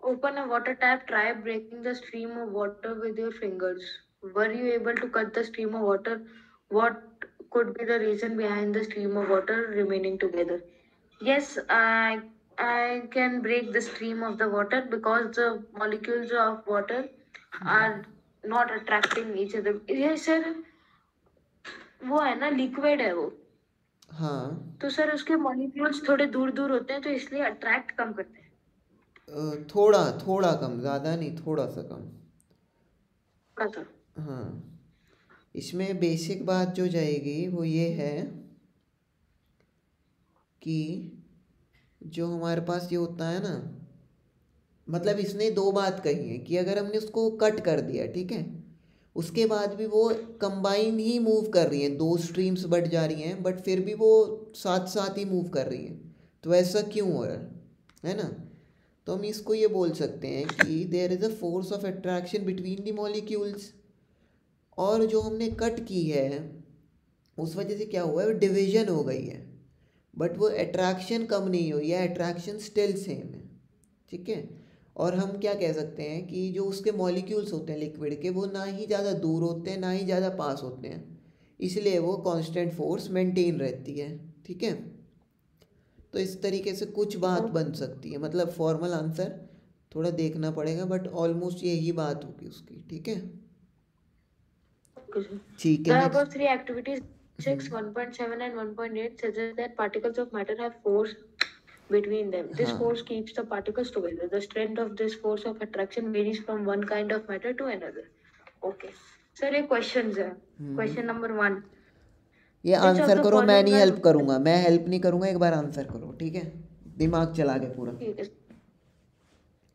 [SPEAKER 2] Open a water tap, try breaking the stream of water with your fingers. Were you able to cut the stream of water? What could be the reason behind the stream of water remaining together? Yes, I can break the stream of the water because the molecules of water are not attracting each other. Yes sir, वो है ना, liquid है वो,
[SPEAKER 1] हाँ,
[SPEAKER 2] तो sir उसके molecules थोड़े दूर दूर होते हैं तो इसलिए अट्रैक्ट कम करते हैं।
[SPEAKER 1] थोड़ा थोड़ा कम, ज़्यादा नहीं, थोड़ा सा कम।
[SPEAKER 2] थोड़ा सा।
[SPEAKER 1] हाँ, इसमें बेसिक बात जो जाएगी वो ये है कि जो हमारे पास ये होता है ना, मतलब इसने दो बात कही है कि अगर हमने उसको कट कर दिया, ठीक है, उसके बाद भी वो कंबाइन ही मूव कर रही हैं, दो स्ट्रीम्स बढ़ जा रही हैं, बट फिर भी वो साथ साथ ही मूव कर रही हैं। तो ऐसा क्यों हो रहा है ना। तो हम इसको ये बोल सकते हैं कि there is a force of attraction between the molecules. और जो हमने कट की है उस वजह से क्या हुआ है, वो डिवीजन हो गई है, बट वो अट्रैक्शन कम नहीं हुई है, अट्रैक्शन स्टिल सेम है, ठीक है। और हम क्या कह सकते हैं कि जो उसके मॉलिक्यूल्स होते हैं लिक्विड के, वो ना ही ज़्यादा दूर होते हैं ना ही ज़्यादा पास होते हैं, इसलिए वो कांस्टेंट फोर्स मेंटेन रहती है, ठीक है। तो इस तरीके से कुछ बात बन सकती है, मतलब फॉर्मल आंसर थोड़ा देखना पड़ेगा, बट ऑलमोस्ट यही बात होगी उसकी, ठीक है।
[SPEAKER 2] Okay, sir.
[SPEAKER 1] ठीक है,
[SPEAKER 2] The
[SPEAKER 1] next.
[SPEAKER 2] above three activities, 6, 1.7, and 1.8, suggest that particles of matter have force between them. This
[SPEAKER 1] हाँ,
[SPEAKER 2] force keeps the particles together. The strength of this force of attraction varies from one kind of matter to another. Okay. Sir, ये questions है. Question number 1.
[SPEAKER 1] ये
[SPEAKER 2] Which of
[SPEAKER 1] answer
[SPEAKER 2] the
[SPEAKER 1] करो, मैं
[SPEAKER 2] following
[SPEAKER 1] नहीं
[SPEAKER 2] are...
[SPEAKER 1] help करूँगा, मैं help नहीं करूँगा, एक बार आंसर करो, ठीक है, दिमाग चला के पूरा।
[SPEAKER 2] ठीक है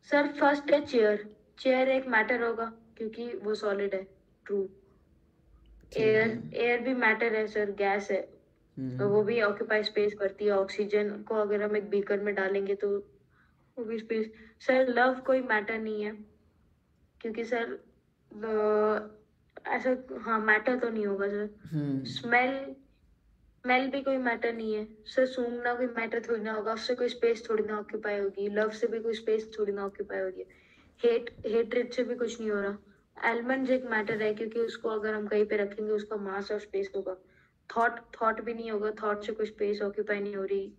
[SPEAKER 2] सर। फर्स्ट है चेयर। चेयर एक मैटर होगा क्योंकि वो सॉलिड है। ट्रू।
[SPEAKER 1] ठीक
[SPEAKER 2] एयर,
[SPEAKER 1] है।
[SPEAKER 2] एयर भी मैटर है सर, गैस है, तो वो भी ऑक्यूपाई स्पेस करती है। ऑक्सीजन को अगर हम एक बीकर में डालेंगे तो वो भी स्पेस। सर लव कोई मैटर नहीं है क्योंकि सर ऐसा, हाँ मैटर तो नहीं होगा सर। स्मेल, स्मेल भी कोई मैटर नहीं है सर। सूंघना कोई मैटर थोड़ी ना होगा, उससे कोई स्पेस थोड़ी ना ऑक्यूपाई होगी। लव से भी कोई स्पेस थोड़ी ना ऑक्यूपाई होगी। हेटरेट से भी कुछ नहीं हो रहा। एलिमेंट एक मैटर है क्योंकि उसको अगर हम कहीं पे रखेंगे उसका मास और स्पेस होगा। थॉट, थॉट भी नहीं होगा, थॉट से कोई स्पेस ऑक्यूपाई नहीं हो रही।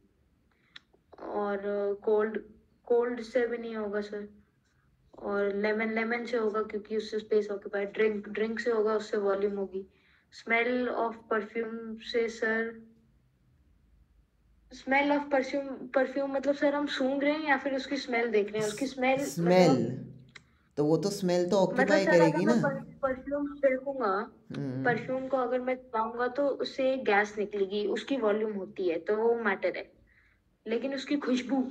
[SPEAKER 2] और कोल्ड, कोल्ड से भी नहीं होगा सर। और लेमन, लेमन से होगा क्योंकि उससे स्पेस ऑक्यूपाई। ड्रिंक, ड्रिंक से होगा, उससे वॉल्यूम होगी। स्मेल ऑफ परफ्यूम से sir, smell of perfume, perfume मतलब सर हम सूंघ रहे हैं या फिर उसकी स्मेल देख रहे हैं? उसकी स्मेल
[SPEAKER 1] स्मेल,
[SPEAKER 2] मतलब,
[SPEAKER 1] तो वो तो स्मेल तो
[SPEAKER 2] मतलब
[SPEAKER 1] ऑक्यूपाई
[SPEAKER 2] सर अगर
[SPEAKER 1] करेगी
[SPEAKER 2] मैं
[SPEAKER 1] ना।
[SPEAKER 2] परफ्यूम फेंकूंगा,
[SPEAKER 1] हम्म।
[SPEAKER 2] परफ्यूम को अगर मैं दबाऊंगा तो उससे गैस निकलेगी, उसकी वॉल्यूम होती है, तो वो मैटर है। लेकिन उसकी खुशबू,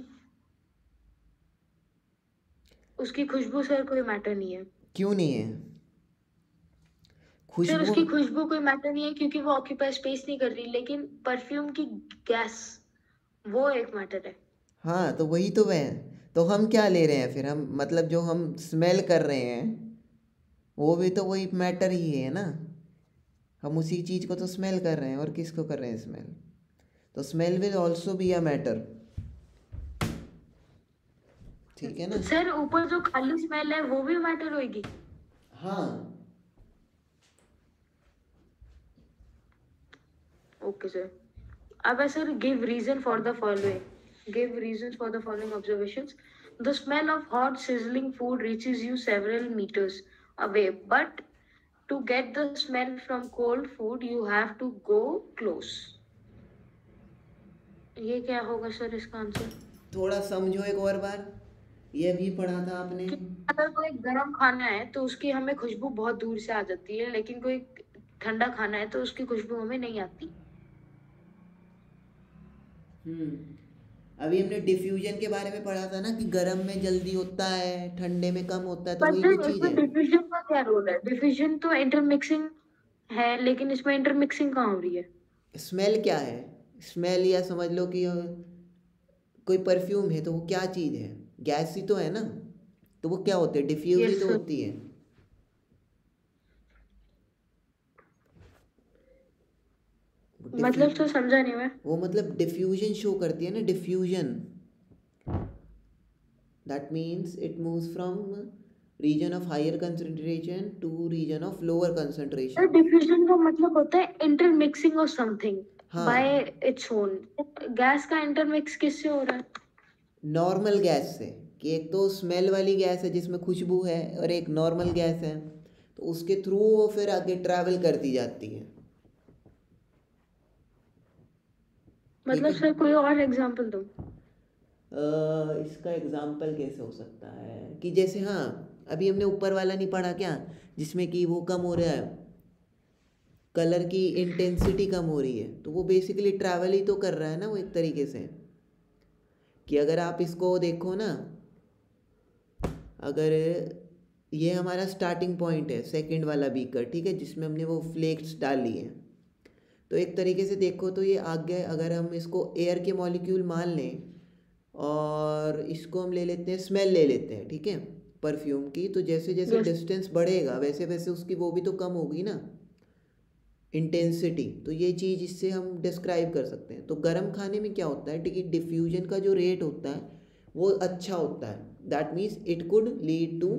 [SPEAKER 2] उसकी खुशबू सर कोई मैटर नहीं है।
[SPEAKER 1] क्यों नहीं है
[SPEAKER 2] सर
[SPEAKER 1] खुशबू।
[SPEAKER 2] उसकी खुशबू कोई मैटर नहीं है क्योंकि वो ऑक्यूपाई स्पेस नहीं कर रही। लेकिन परफ्यूम की गैस, वो एक मैटर है।
[SPEAKER 1] हाँ, तो वही तो वह, तो हम क्या ले रहे हैं फिर, हम मतलब जो हम स्मेल कर रहे हैं वो भी तो वही मैटर ही है ना। हम उसी चीज़ को तो स्मेल कर रहे हैं, और किसको कर रहे हैं स्मेल, तो smell will also be a matter, ठीक है ना।
[SPEAKER 2] सर ऊपर जो खाली स्मेल है वो भी मैटर होगी।
[SPEAKER 1] हाँ,
[SPEAKER 2] ओके सर। अब है sir, give reason for the following, give reason for the following observations. The smell of hot sizzling food reaches you several meters away, but to get the smell from cold food you have to go close. ये क्या होगा sir इसका answer?
[SPEAKER 1] थोड़ा समझो एक और बार, ये भी पढ़ा था आपने।
[SPEAKER 2] कि अगर कोई गर्म खाना है तो उसकी हमें खुशबू बहुत दूर से आ जाती है, लेकिन कोई ठंडा खाना है तो उसकी खुशबू हमें नहीं आती।
[SPEAKER 1] अभी हमने डिफ्यूजन के बारे में पढ़ा था ना कि गर्म में जल्दी होता है, ठंडे में कम होता है, तो
[SPEAKER 2] पर
[SPEAKER 1] वही तो
[SPEAKER 2] सर
[SPEAKER 1] चीज़
[SPEAKER 2] इसमें
[SPEAKER 1] है।
[SPEAKER 2] डिफ्यूजन का क्या रोल है? डिफ्यूजन तो इंटरमिक्सिंग है, लेकिन इसमें इंटरमिक्सिंग कहाँ हो रही है?
[SPEAKER 1] स्मेल क्या है, स्मेल, या समझ लो कि कोई परफ्यूम है तो वो क्या चीज़ है, गैस ही तो है ना, तो वो क्या होती है, डिफ्यूज ही
[SPEAKER 2] यस
[SPEAKER 1] तो
[SPEAKER 2] सर।
[SPEAKER 1] होती है। डिफ्यू
[SPEAKER 2] मतलब सर समझा नहीं मैं।
[SPEAKER 1] वो मतलब डिफ्यूजन शो करती है ना, diffusion. That means it moves from region of higher concentration to region of lower
[SPEAKER 2] sir
[SPEAKER 1] concentration.
[SPEAKER 2] Diffusion का मतलब होता है इंटरमिक्सिंग ऑफ समथिंग बाय
[SPEAKER 1] हाँ,
[SPEAKER 2] इट्स ओन। गैस का इंटरमिक्स किससे हो रहा है?
[SPEAKER 1] नॉर्मल गैस से, कि एक तो स्मेल वाली गैस है जिसमें खुशबू है, और एक नॉर्मल गैस है, तो उसके थ्रू वो फिर आगे ट्रैवल करती जाती है। ठीक
[SPEAKER 2] मतलब
[SPEAKER 1] है।
[SPEAKER 2] सर कोई और एग्जांपल दो।
[SPEAKER 1] इसका एग्जाम्पल कैसे हो सकता है कि जैसे, हाँ, अभी हमने ऊपर वाला नहीं पढ़ा क्या, जिसमें कि वो कम हो रहा है, कलर की इंटेंसिटी कम हो रही है, तो वो बेसिकली ट्रैवल ही तो कर रहा है ना वो, एक तरीके से। कि अगर आप इसको देखो ना, अगर ये हमारा स्टार्टिंग पॉइंट है, सेकंड वाला बीकर, ठीक है, जिसमें हमने वो फ्लेक्स डाली हैं, तो एक तरीके से देखो तो ये आगे, अगर हम इसको एयर के मॉलिक्यूल मान लें, और इसको हम ले लेते हैं, स्मेल ले लेते हैं, ठीक है, परफ्यूम की, तो जैसे जैसे
[SPEAKER 2] यस।
[SPEAKER 1] डिस्टेंस बढ़ेगा वैसे वैसे उसकी वो भी तो कम होगी ना, इंटेंसिटी। तो ये चीज़ इससे हम डिस्क्राइब कर सकते हैं। तो गर्म खाने में क्या होता है कि डिफ्यूजन का जो रेट होता है वो अच्छा होता है, that means it could lead to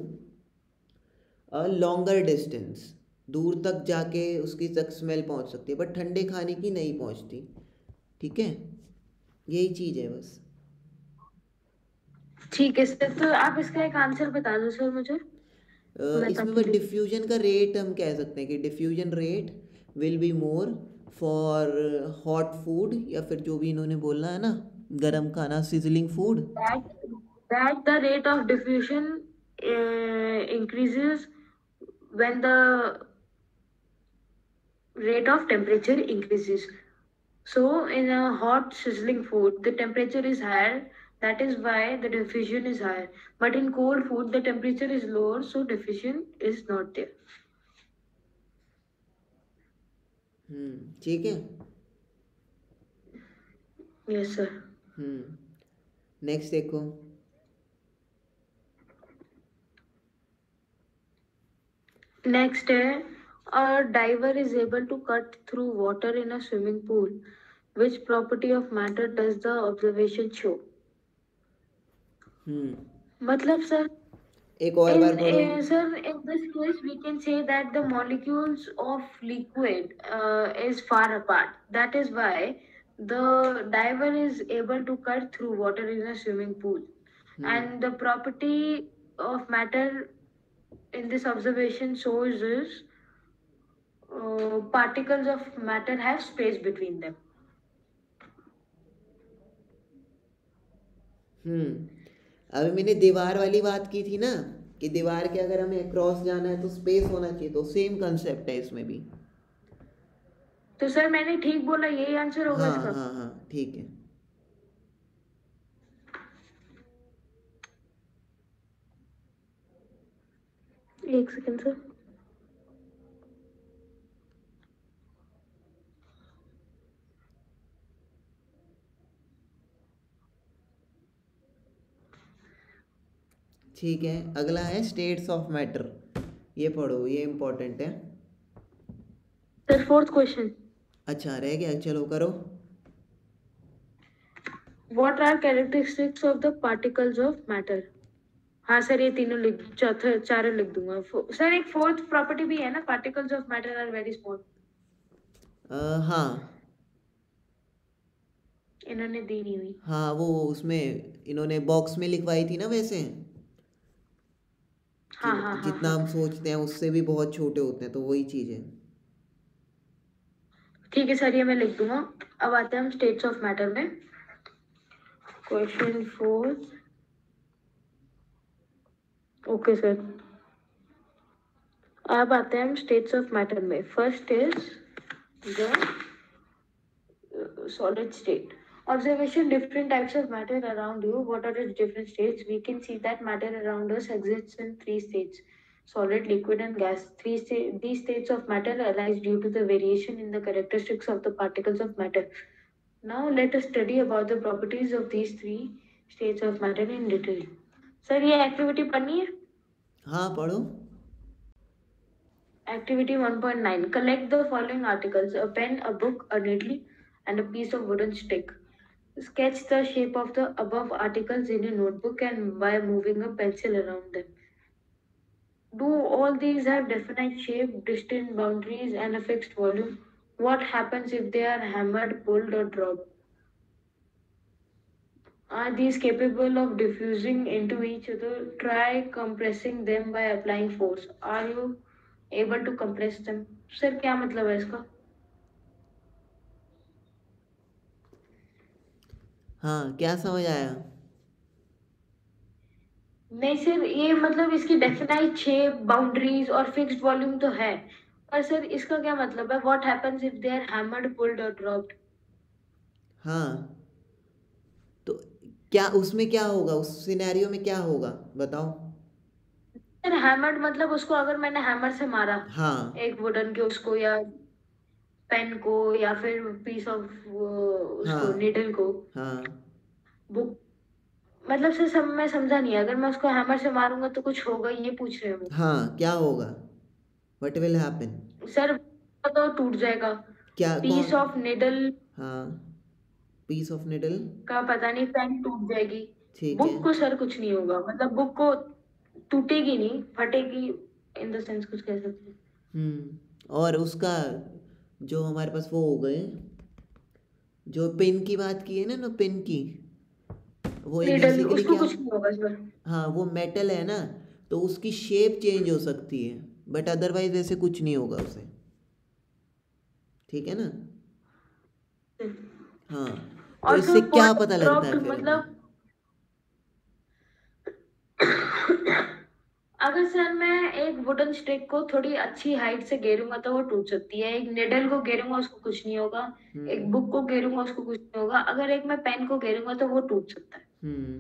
[SPEAKER 1] a longer distance, दूर तक जाके उसकी तक स्मेल पहुंच सकती है, बट ठंडे खाने की नहीं पहुंचती। ठीक है, यही चीज़ है बस।
[SPEAKER 2] ठीक है सर, तो आप इसका एक आंसर बता दो सर मुझे, मैं
[SPEAKER 1] इसमें
[SPEAKER 2] ताकि
[SPEAKER 1] बस
[SPEAKER 2] लिख।
[SPEAKER 1] डिफ्यूजन का रेट हम कह सकते हैं कि diffusion rate will be more for hot food, या फिर जो भी इन्होंने बोला है ना, गरम खाना, sizzling food.
[SPEAKER 2] that that the rate of diffusion increases when the rate of temperature increases. So in a hot sizzling food, the temperature is higher. That is why the diffusion is higher. But in cold food, the temperature is lower, so diffusion is not there.
[SPEAKER 1] ठीक है।
[SPEAKER 2] Yes, sir.
[SPEAKER 1] Next देखो।
[SPEAKER 2] Next, a diver is able to cut through water in a swimming pool. Which property of matter does the observation show?
[SPEAKER 1] हम्म
[SPEAKER 2] मतलब sir,
[SPEAKER 1] एक और बार पढ़ो।
[SPEAKER 2] sir, in this case, we can say that the molecules of liquid is far apart. That is why the diver is able to cut through water in a swimming pool. And the property of matter in this observation shows is particles of matter have space between them.
[SPEAKER 1] अभी मैंने दीवार वाली बात की थी ना, कि दीवार के अगर हमें क्रॉस जाना है तो स्पेस होना चाहिए, तो सेम कंसेप्ट है इसमें भी।
[SPEAKER 2] तो सर मैंने ठीक बोला, यही आंसर होगा
[SPEAKER 1] हाँ
[SPEAKER 2] इसका।
[SPEAKER 1] हाँ हाँ, ठीक है।
[SPEAKER 2] एक सेकंड सर।
[SPEAKER 1] ठीक है, अगला है स्टेट्स ऑफ मैटर। ये पढ़ो, ये इम्पोर्टेंट है।
[SPEAKER 2] Sir fourth question.
[SPEAKER 1] अच्छा, रह गया, चलो करो।
[SPEAKER 2] What are characteristics of the particles of matter? हाँ सर, ये तीनों लिख, चौथे चारों लिख दूंगा। सर एक फोर्थ प्रॉपर्टी भी है ना, particles of matter are very small.
[SPEAKER 1] हाँ
[SPEAKER 2] इन्होंने दी नहीं हुई।
[SPEAKER 1] हाँ, वो उसमें इन्होंने बॉक्स में लिखवाई थी ना वैसे, कि
[SPEAKER 2] हाँ हाँ हाँ
[SPEAKER 1] जितना
[SPEAKER 2] हाँ।
[SPEAKER 1] हम सोचते हैं उससे भी बहुत छोटे होते हैं, तो वही चीज़ है।
[SPEAKER 2] ठीक है सर, ये मैं लिख दूंगा। अब आते हैं हम स्टेट्स ऑफ मैटर में। Question fourth. Okay sir. अब आते हैं हम स्टेट्स ऑफ मैटर में। First is the solid state. Observation different types of matter around you. What are its different states? We can see that matter around us exists in three states: solid, liquid, and gas. These states of matter arise due to the variation in the characteristics of the particles of matter. Now let us study about the properties of these three states of matter in detail. Sir ये activity पढ़नी है.
[SPEAKER 1] हाँ पढ़ो.
[SPEAKER 2] Activity 1.9. Collect the following articles: a pen, a book, a needle, and a piece of wooden stick. Sketch the shape of the above articles in a notebook and by moving a pencil around them. Do all these have definite shape, distinct boundaries, and a fixed volume? What happens if they are hammered, pulled, or dropped? Are these capable of diffusing into each other? Try compressing them by applying force. Are you able to compress them? Sir क्या मतलब है इसका?
[SPEAKER 1] हाँ क्या समझ आया?
[SPEAKER 2] नहीं sir, ये मतलब इसकी डेफिनाइट शेप, बाउंड्रीज और फिक्स्ड वॉल्यूम तो है, पर सर इसका क्या मतलब है? What happens if they are hammered, pulled और ड्रॉप्ड?
[SPEAKER 1] हाँ तो क्या उसमें क्या होगा, उस सिनेरियो में क्या होगा बताओ.
[SPEAKER 2] सर हैमर्ड मतलब उसको अगर मैंने हैमर से मारा
[SPEAKER 1] हाँ
[SPEAKER 2] एक वुडन के उसको या पेन को या फिर पीस ऑफ उसको
[SPEAKER 1] हाँ
[SPEAKER 2] नीडल को,
[SPEAKER 1] हाँ
[SPEAKER 2] बुक, मतलब सर सब मैं समझा नहीं, अगर मैं उसको हैमर से मारूंगा तो कुछ होगा, ये पूछ रहे हो?
[SPEAKER 1] हाँ क्या होगा, व्हाट विल हैपन.
[SPEAKER 2] सर तो टूट जाएगा.
[SPEAKER 1] क्या
[SPEAKER 2] पीस
[SPEAKER 1] कौन.
[SPEAKER 2] ऑफ निडल
[SPEAKER 1] हाँ पीस ऑफ निडल.
[SPEAKER 2] का पता नहीं, पेन टूट जाएगी.
[SPEAKER 1] ठीक है.
[SPEAKER 2] बुक को सर कुछ नहीं होगा, मतलब बुक को टूटेगी नहीं, फटेगी, इन द सेंस कुछ कह सकते हैं.
[SPEAKER 1] और उसका जो हमारे पास वो हो गए, जो पेन की बात की है ना, पेन की, वो
[SPEAKER 2] निडल
[SPEAKER 1] बेसिकली
[SPEAKER 2] उसको
[SPEAKER 1] क्या.
[SPEAKER 2] कुछ नहीं होगा सर.
[SPEAKER 1] हाँ वो मेटल है ना, तो उसकी शेप चेंज हो सकती है, बट अदरवाइज वैसे कुछ नहीं होगा उसे. ठीक है ना. हाँ तो
[SPEAKER 2] और
[SPEAKER 1] इससे
[SPEAKER 2] सर
[SPEAKER 1] क्या
[SPEAKER 2] पुल्ड
[SPEAKER 1] पता लगता
[SPEAKER 2] ड्रॉप्ड
[SPEAKER 1] है फिर हमें.
[SPEAKER 2] मतलब अगर सर मैं एक वुडन स्टिक को थोड़ी अच्छी हाइट से घेरूंगा तो वो टूट सकती है, एक निडल को घेरूंगा उसको कुछ नहीं होगा, एक
[SPEAKER 1] हम्म
[SPEAKER 2] बुक को घेरूंगा उसको कुछ नहीं होगा, अगर एक मैं पेन को घेरूंगा तो वो टूट सकता है.
[SPEAKER 1] हम्म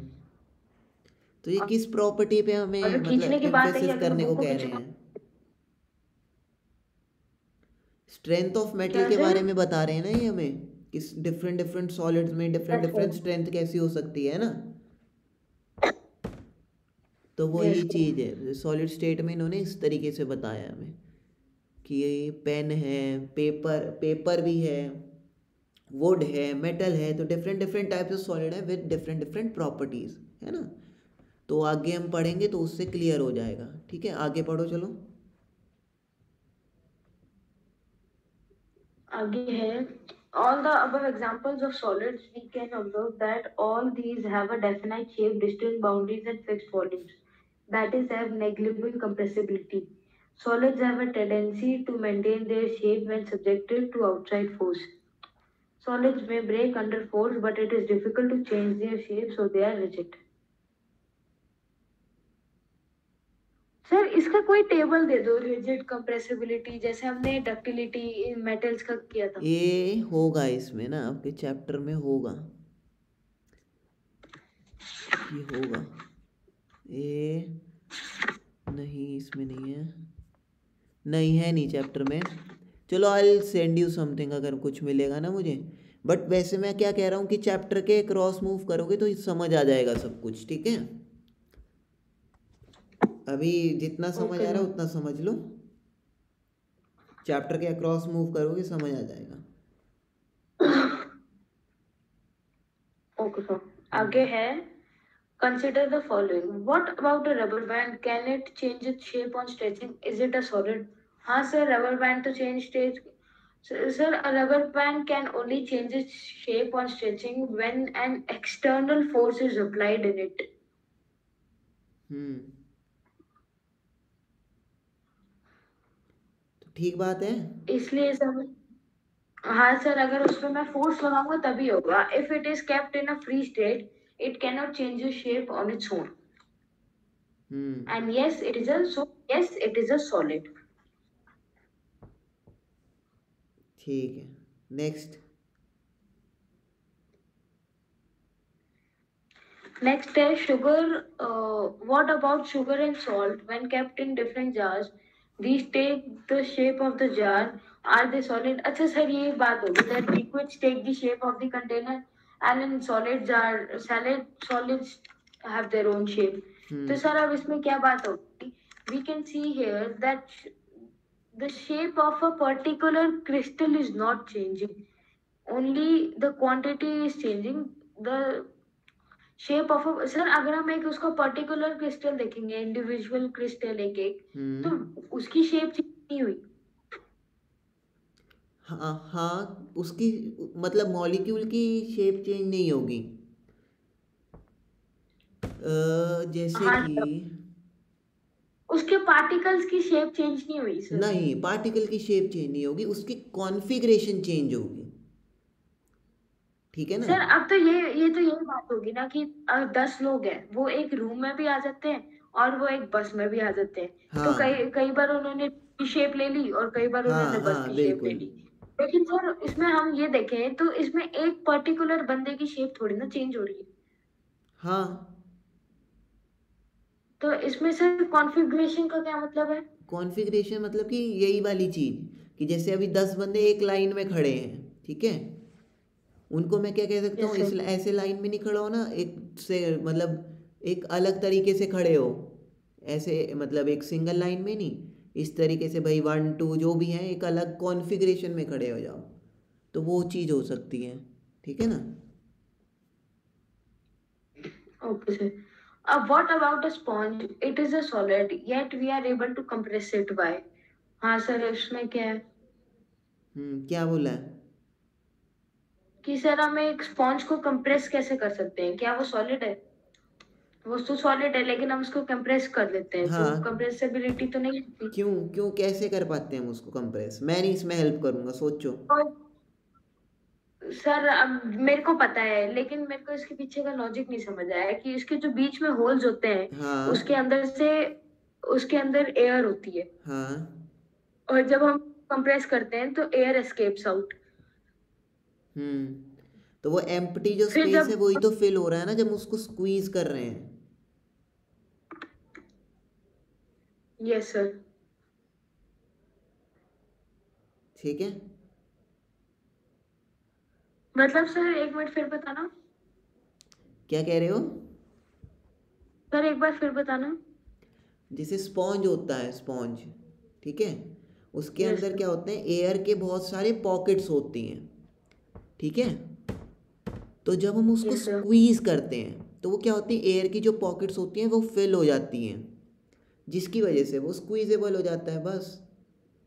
[SPEAKER 1] तो ये किस प्रॉपर्टी पे हमें
[SPEAKER 2] अगर खींचने
[SPEAKER 1] मतलब
[SPEAKER 2] की बात है कि
[SPEAKER 1] एम्फेसिस
[SPEAKER 2] अगर मैं
[SPEAKER 1] करने को
[SPEAKER 2] बुक को
[SPEAKER 1] कह रहे
[SPEAKER 2] खींचूंगा.
[SPEAKER 1] हैं. स्ट्रेंथ ऑफ मेटल
[SPEAKER 2] क्या
[SPEAKER 1] के
[SPEAKER 2] सर?
[SPEAKER 1] बारे में बता रहे हैं ना ये हमें, कि डिफरेंट डिफरेंट सॉलिड्स में different
[SPEAKER 2] yes
[SPEAKER 1] different
[SPEAKER 2] sir.
[SPEAKER 1] Strength कैसी हो सकती है ना. तो वो
[SPEAKER 2] यस
[SPEAKER 1] ये
[SPEAKER 2] सर.
[SPEAKER 1] चीज़ है, सॉलिड स्टेट में इन्होंने इस तरीके से बताया हमें कि ये पेन है, पेपर पेपर भी है, वुड है, मेटल है, तो different different types of solid है विद डिफरेंट डिफरेंट प्रॉपर्टीज़, है ना. तो आगे हम पढ़ेंगे तो उससे क्लियर हो जाएगा. ठीक है आगे पढ़ो चलो.
[SPEAKER 2] आगे है. All the above examples of solids, we can observe that all these have a definite shape, distinct boundaries, and fixed volumes. That is, have negligible compressibility. Solids have a tendency to maintain their shape when subjected to outside force. Solids may break under force, but it is difficult to change their shape, so they are rigid. Sir इसका कोई table दे दो, rigid, compressibility, जैसे हमने ductility metals का किया था.
[SPEAKER 1] ये होगा इसमें ना, आपके चैप्टर में होगा, ये होगा. ये नहीं इसमें नहीं है, नहीं है नहीं चैप्टर में. चलो आई सेंड यू समथिंग अगर कुछ मिलेगा ना मुझे. बट वैसे मैं क्या कह रहा हूँ कि चैप्टर के क्रॉस मूव करोगे तो समझ आ जाएगा सब कुछ. ठीक है अभी जितना समझ आ
[SPEAKER 2] ओके
[SPEAKER 1] रहा है
[SPEAKER 2] सर.
[SPEAKER 1] उतना समझ लो, चैप्टर के क्रॉस मूव करोगे समझ आ जाएगा.
[SPEAKER 2] Okay sir. आगे
[SPEAKER 1] हम्म
[SPEAKER 2] है. Consider the following. What about a rubber band? Can it change its shape on stretching? Is it a solid? हाँ सर, rubber band तो change stage. Sir, a rubber band can only change its shape on stretching when an external force is applied in it.
[SPEAKER 1] हम्म तो ठीक बात है.
[SPEAKER 2] इसलिए sir, हाँ sir, अगर उस पर मैं फोर्स लगाऊंगा तभी होगा. If it is kept in a free state, it cannot change its shape on its own.
[SPEAKER 1] Hmm
[SPEAKER 2] And yes, it is a yes, it is a solid.
[SPEAKER 1] ठीक है next.
[SPEAKER 2] Next is sugar. What about sugar and salt? When kept in different jars, these take the shape of the jar. Are they solid? अच्छा sir ये बात होगी that liquids take the shape of the container and in solids have their own shape. तो sir अब इसमें क्या बात होगी? We can see here that the shape of a particular crystal is not changing. Only the quantity is changing. The shape of sir अगर हम एक उसका पर्टिकुलर क्रिस्टल देखेंगे इंडिविजुअल क्रिस्टल एक एक तो उसकी शेप चेंज नहीं हुई.
[SPEAKER 1] हाँ हाँ, उसकी मतलब मॉलिक्यूल की शेप चेंज नहीं होगी। जैसे
[SPEAKER 2] हाँ
[SPEAKER 1] कि
[SPEAKER 2] सर उसके पार्टिकल्स की शेप चेंज नहीं हुई सर.
[SPEAKER 1] नहीं, पार्टिकल की शेप चेंज नहीं होगी, उसकी कॉन्फ़िगरेशन चेंज होगी। ठीक है ना?
[SPEAKER 2] सर अब तो ये तो यही बात होगी ना कि 10 लोग हैं वो एक रूम में भी आ जाते हैं और वो एक बस में भी आ जाते हैं. तो
[SPEAKER 1] हाँ
[SPEAKER 2] कई कई बार उन्होंने शेप ले ली और कई बार
[SPEAKER 1] हाँ
[SPEAKER 2] उन्होंने बस
[SPEAKER 1] हाँ
[SPEAKER 2] की शेप ले
[SPEAKER 1] बिल्कुल।
[SPEAKER 2] ली. लेकिन सर इसमें हम ये देखें तो इसमें एक पर्टिकुलर बंदे की शेप थोड़ी ना चेंज हो रही है.
[SPEAKER 1] हाँ,
[SPEAKER 2] तो इसमें सर कॉन्फ़िगरेशन का क्या मतलब है?
[SPEAKER 1] कॉन्फ़िगरेशन मतलब कि यही वाली चीज़ कि जैसे अभी 10 बंदे एक लाइन में खड़े हैं, ठीक है? उनको मैं क्या कह सकता हूँ,
[SPEAKER 2] यस
[SPEAKER 1] इस
[SPEAKER 2] सर.
[SPEAKER 1] ऐसे लाइन में नहीं खड़ा हो ना, एक से मतलब एक अलग तरीके से खड़े हो, ऐसे मतलब एक सिंगल लाइन में नहीं, इस तरीके से भाई 1 2 जो भी हैं एक अलग कॉन्फ़िगरेशन में खड़े हो जाओ, तो वो चीज़ हो सकती है। ठीक है ना?
[SPEAKER 2] Okay, sir. What about a sponge? It is a solid, yet we are able to compress it. Why? हाँ सर इसमें क्या है
[SPEAKER 1] क्या बोला है?
[SPEAKER 2] कि सर हम एक स्पॉन्ज को कंप्रेस कैसे कर सकते हैं? क्या वो सॉलिड है? वो तो सॉलिड है लेकिन हम उसको कंप्रेस कर देते हैं तो
[SPEAKER 1] हाँ,
[SPEAKER 2] कंप्रेसिबिलिटी तो नहीं होती.
[SPEAKER 1] क्यों क्यों कैसे कर पाते हैं हम उसको कंप्रेस? मैं नहीं इसमें हेल्प करूँगा, सोचो।
[SPEAKER 2] और सर अब मेरे को पता है लेकिन मेरे को इसके पीछे का लॉजिक नहीं समझ आया कि इसके जो बीच में होल्स होते हैं उसके
[SPEAKER 1] हाँ
[SPEAKER 2] अंदर से उसके अंदर एयर होती है
[SPEAKER 1] हाँ।
[SPEAKER 2] और जब हम कंप्रेस करते हैं तो एयर एस्केप्स आउट.
[SPEAKER 1] तो वो एम्प्टी जो
[SPEAKER 2] फिर
[SPEAKER 1] स्पेस
[SPEAKER 2] जब
[SPEAKER 1] है वही तो फिल हो रहा है ना जब उसको स्क्वीज कर रहे हैं।
[SPEAKER 2] Yes sir.
[SPEAKER 1] ठीक है।
[SPEAKER 2] मतलब सर एक मिनट फिर बताना.
[SPEAKER 1] क्या कह रहे हो?
[SPEAKER 2] सर एक बार फिर बताना.
[SPEAKER 1] जैसे स्पॉन्ज होता है, स्पॉन्ज, ठीक है, उसके
[SPEAKER 2] यस
[SPEAKER 1] अंदर
[SPEAKER 2] सर.
[SPEAKER 1] क्या होते हैं, एयर के बहुत सारे पॉकेट्स होती हैं। ठीक है। तो जब हम उसको
[SPEAKER 2] यस सर.
[SPEAKER 1] स्क्वीज करते हैं तो वो क्या होती है, एयर की जो पॉकेट्स होती हैं वो फिल हो जाती हैं, जिसकी वजह से वो स्क्वीजेबल हो जाता है बस।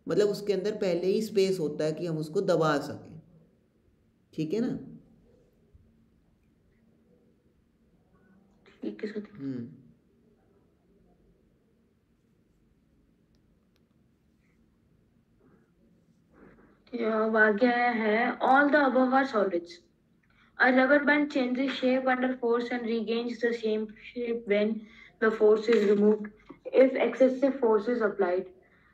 [SPEAKER 1] मतलब उसके अंदर पहले ही स्पेस होता है कि हम उसको दबा सकें। ठीक है ना?
[SPEAKER 2] ठीक है सर.
[SPEAKER 1] हम्म
[SPEAKER 2] अब आगे आया है all the above are solids. A rubber band changes shape under force and regains the same shape when the force is removed. If excessive force is applied,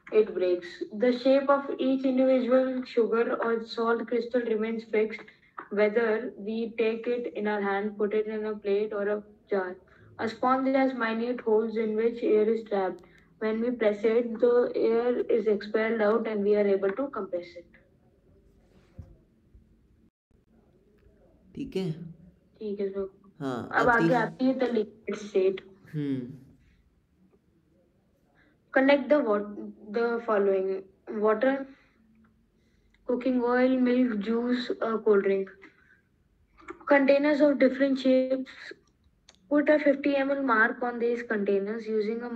[SPEAKER 2] it breaks. The shape of each individual sugar or salt crystal remains fixed, whether we take it in our hand, put it in a plate or a jar. A sponge has minute holes in which air is trapped. When we press it, the air is expelled out and we are able to compress it.
[SPEAKER 1] ठीक है।
[SPEAKER 2] ठीक है sir.
[SPEAKER 1] हाँ,
[SPEAKER 2] अब
[SPEAKER 1] अब
[SPEAKER 2] आगे
[SPEAKER 1] तीस।
[SPEAKER 2] आती है the liquid state.
[SPEAKER 1] Hmm
[SPEAKER 2] Connect the following: water, cooking oil, milk, juice, cold drink. Containers of different shapes. Put a 50 ml mark on these containers using a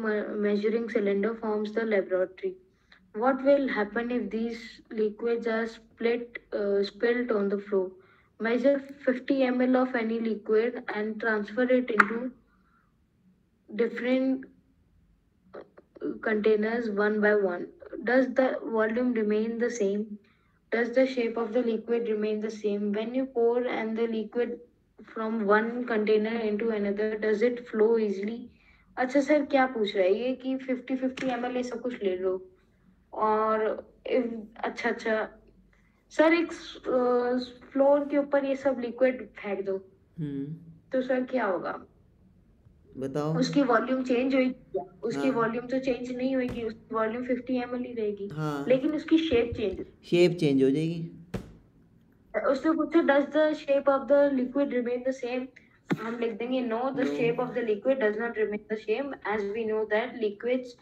[SPEAKER 2] measuring cylinder forms the laboratory. What will happen if these liquids are spilled on the floor? Measure 50 ml of any liquid and transfer it into different containers one by one. Does the volume remain the same? Does the shape of the liquid remain the same? When you pour and the liquid from one container into another, does it flow easily? अच्छा sir क्या पूछ रहा है ये कि 50-50 ml ये सब कुछ ले लो और अच्छा अच्छा सर एक फ्लोर के ऊपर ये सब लिक्विड फेंक दो
[SPEAKER 1] हम्म
[SPEAKER 2] तो सर क्या होगा?
[SPEAKER 1] बताओ।
[SPEAKER 2] उसकी वॉल्यूम चेंज होगी क्या? उसकी
[SPEAKER 1] हाँ
[SPEAKER 2] वॉल्यूम तो चेंज नहीं होगी, उसकी वॉल्यूम 50 ml ही रहेगी,
[SPEAKER 1] हाँ,
[SPEAKER 2] लेकिन उसकी शेप चेंज।
[SPEAKER 1] शेप चेंज हो जाएगी।
[SPEAKER 2] उससे पूछो does the shape of the liquid remain the same, हम लिख देंगे no, the
[SPEAKER 1] no.
[SPEAKER 2] Shape of the liquid does not remain the same, as we know that liquids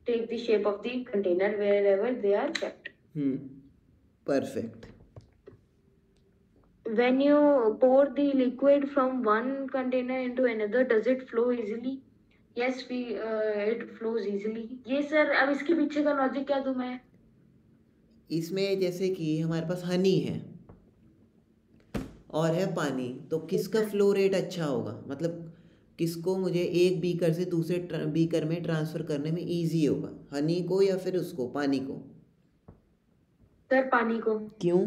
[SPEAKER 2] take the shape of the container wherever they are kept.
[SPEAKER 1] Hmm, perfect.
[SPEAKER 2] When you pour the liquid from one container into another, does it flow easily? Yes, it flows easily. ये sir अब इसके पीछे का logic क्या दूं मैं?
[SPEAKER 1] इसमें जैसे कि हमारे पास हनी है और है पानी, तो किसका फ्लो रेट अच्छा होगा, मतलब किसको मुझे एक बीकर से दूसरे बीकर में ट्रांसफ़र करने में इजी होगा, हनी को या फिर उसको, पानी को?
[SPEAKER 2] सर पानी को।
[SPEAKER 1] क्यों?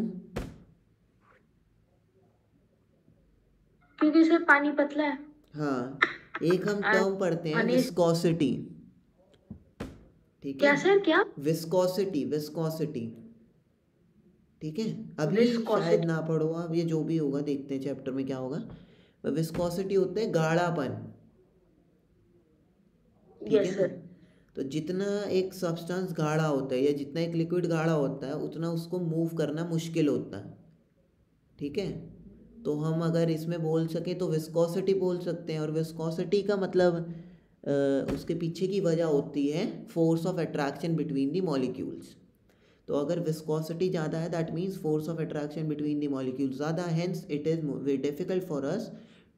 [SPEAKER 2] क्योंकि सर पानी पतला है।
[SPEAKER 1] हाँ, एक हम
[SPEAKER 2] and
[SPEAKER 1] टर्म पढ़ते हैं
[SPEAKER 2] हनी।
[SPEAKER 1] विस्कोसिटी, ठीक है?
[SPEAKER 2] क्या सर क्या?
[SPEAKER 1] विस्कोसिटी, विस्कोसिटी, ठीक है? अभी शायद
[SPEAKER 2] विस्कोसिटी।
[SPEAKER 1] ना पढ़ो आप, ये जो भी होगा देखते हैं चैप्टर में क्या होगा। विस्कोसिटी होता है गाढ़ापन, ठीक है
[SPEAKER 2] यस
[SPEAKER 1] ना?
[SPEAKER 2] सर।
[SPEAKER 1] तो जितना एक सब्सटेंस गाढ़ा होता है या जितना एक लिक्विड गाढ़ा होता है उतना उसको मूव करना मुश्किल होता है, ठीक है? तो हम अगर इसमें बोल सके तो विस्कोसिटी बोल सकते हैं, और विस्कोसिटी का मतलब उसके पीछे की वजह होती है force of attraction between the molecules. तो अगर विस्कोसिटी ज़्यादा है that means force of attraction between the molecules ज़्यादा, hence it is very difficult for us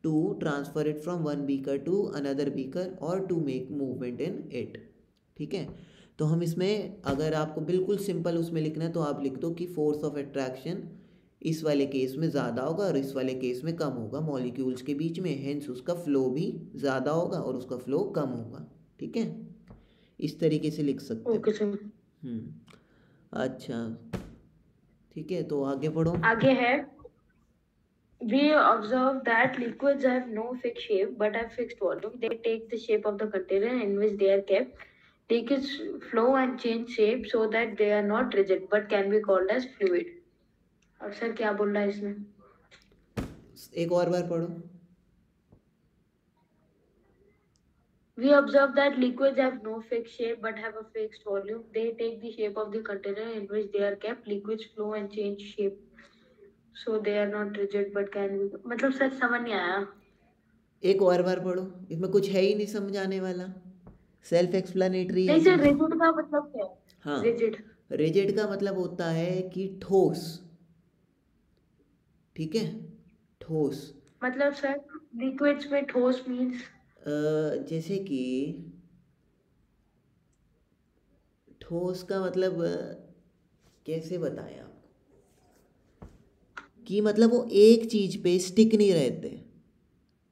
[SPEAKER 1] to transfer it from one beaker to another beaker और to make movement in it, ठीक है? तो हम इसमें अगर आपको बिल्कुल सिंपल उसमें लिखना है तो आप लिख दो कि फोर्स ऑफ अट्रैक्शन इस वाले केस में ज़्यादा होगा और इस वाले केस में कम होगा मॉलिक्यूल्स के बीच में, हेंस उसका फ़्लो भी ज़्यादा होगा और उसका फ़्लो कम होगा, ठीक है? इस तरीके से लिख सकते हो।
[SPEAKER 2] Okay sir.
[SPEAKER 1] अच्छा, ठीक है, तो आगे पढ़ो।
[SPEAKER 2] आगे है, we observe that liquids have no fixed shape but have fixed volume. They take the shape of the container in which they are kept. Liquids flow and change shape so that they are not rigid but can be called as fluid. अब sir क्या बोल रहा है इसमें?
[SPEAKER 1] एक और बार पढ़ो।
[SPEAKER 2] We observe that liquids have no fixed shape but have a fixed volume. They take the shape of the container in which they are kept. Liquids flow and change shape so they are not rigid but can be, मतलब sir समझ नहीं आया।
[SPEAKER 1] एक और बार पढ़ो, इसमें कुछ है ही नहीं समझाने वाला, सेल्फ एक्सप्लेनेटरी है
[SPEAKER 2] नहीं सर,
[SPEAKER 1] इसमें।
[SPEAKER 2] रिजिड का मतलब क्या है?
[SPEAKER 1] हाँ,
[SPEAKER 2] रिजिड
[SPEAKER 1] रिजिड का मतलब होता है कि ठोस, ठीक है? ठोस।
[SPEAKER 2] मतलब सर लिक्विड्स में ठोस मीन्स?
[SPEAKER 1] जैसे कि ठोस का मतलब कैसे बताएं आपको, कि मतलब वो एक चीज़ पे स्टिक नहीं रहते,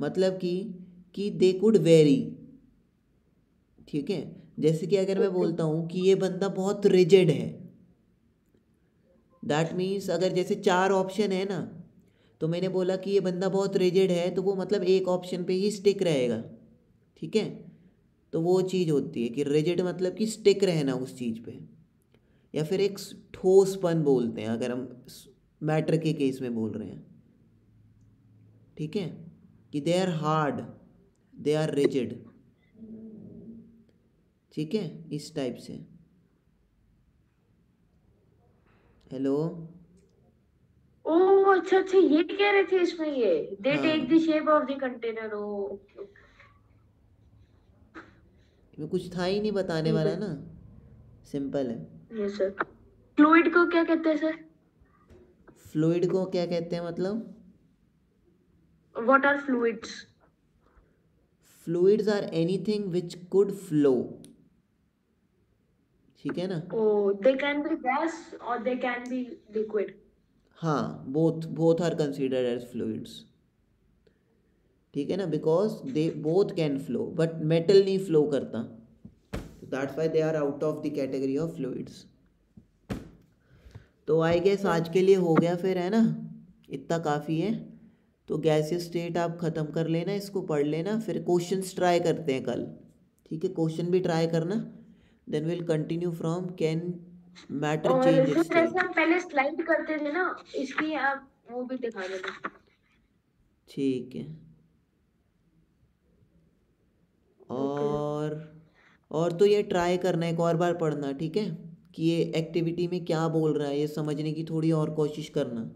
[SPEAKER 1] मतलब कि दे कुड वेरी, ठीक है? जैसे कि अगर मैं
[SPEAKER 2] ओके।
[SPEAKER 1] बोलता हूँ कि ये बंदा बहुत रिजिड है, दैट मीन्स अगर जैसे चार ऑप्शन है ना, तो मैंने बोला कि ये बंदा बहुत रिजिड है तो वो मतलब एक ऑप्शन पे ही स्टिक रहेगा, ठीक है? तो वो चीज़ होती है कि रिजिड मतलब कि स्टिक रहना उस चीज़ पे, या फिर एक ठोसपन बोलते हैं अगर हम मैटर के केस में बोल रहे हैं, ठीक है? कि they are hard, they are rigid, ठीक है? इस टाइप से। हेलो?
[SPEAKER 2] ओह अच्छा अच्छा, ये कह रहे थे इसमें, ये दे टेक द
[SPEAKER 1] हाँ,
[SPEAKER 2] शेप ऑफ द कंटेनर। ओ
[SPEAKER 1] इसमें कुछ था ही नहीं बताने
[SPEAKER 2] ठीक
[SPEAKER 1] वाला
[SPEAKER 2] है।
[SPEAKER 1] ना, सिंपल है।
[SPEAKER 2] Yes sir. फ्लूइड को क्या कहते हैं सर?
[SPEAKER 1] फ्लूइड को क्या कहते हैं मतलब?
[SPEAKER 2] What are fluids?
[SPEAKER 1] Fluids are anything which could flow, ठीक है ना?
[SPEAKER 2] Oh, they can be gas or they can be liquid.
[SPEAKER 1] हाँ, both both are considered as fluids, ठीक है ना? Because they both can flow but metal नहीं flow करता, that's why they are out of the category of fluids. तो I guess आज के लिए हो गया फिर, है ना? इतना काफ़ी है। तो गैसियस स्टेट आप ख़त्म कर लेना, इसको पढ़ लेना, फिर क्वेश्चंस ट्राई करते हैं कल, ठीक है? क्वेश्चन भी ट्राई करना, then will continue from can matter
[SPEAKER 2] और
[SPEAKER 1] चेंज
[SPEAKER 2] सर जैसे
[SPEAKER 1] स्टेट।
[SPEAKER 2] हम पहले स्लाइड करते थे ना, इसकी आप वो भी दिखा देना।
[SPEAKER 1] ठीक है।
[SPEAKER 2] Okay.
[SPEAKER 1] और तो ये ट्राई करना, एक और बार पढ़ना, ठीक है, कि ये एक्टिविटी में क्या बोल रहा है, ये समझने की थोड़ी और कोशिश करना।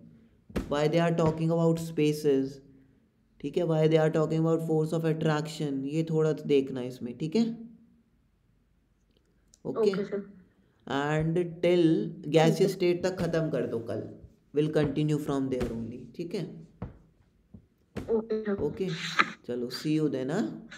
[SPEAKER 1] Why they are talking about spaces, ठीक है, why they are talking about force of attraction, ये थोड़ा देखना इसमें, ठीक है। Okay.
[SPEAKER 2] Okay, sir.
[SPEAKER 1] And till
[SPEAKER 2] ठीक
[SPEAKER 1] गैसियस
[SPEAKER 2] है.
[SPEAKER 1] स्टेट तक ख़त्म कर दो कल, will continue from there only, ठीक है।
[SPEAKER 2] Okay, sir.
[SPEAKER 1] ओके, चलो सी यू देन, हाँ।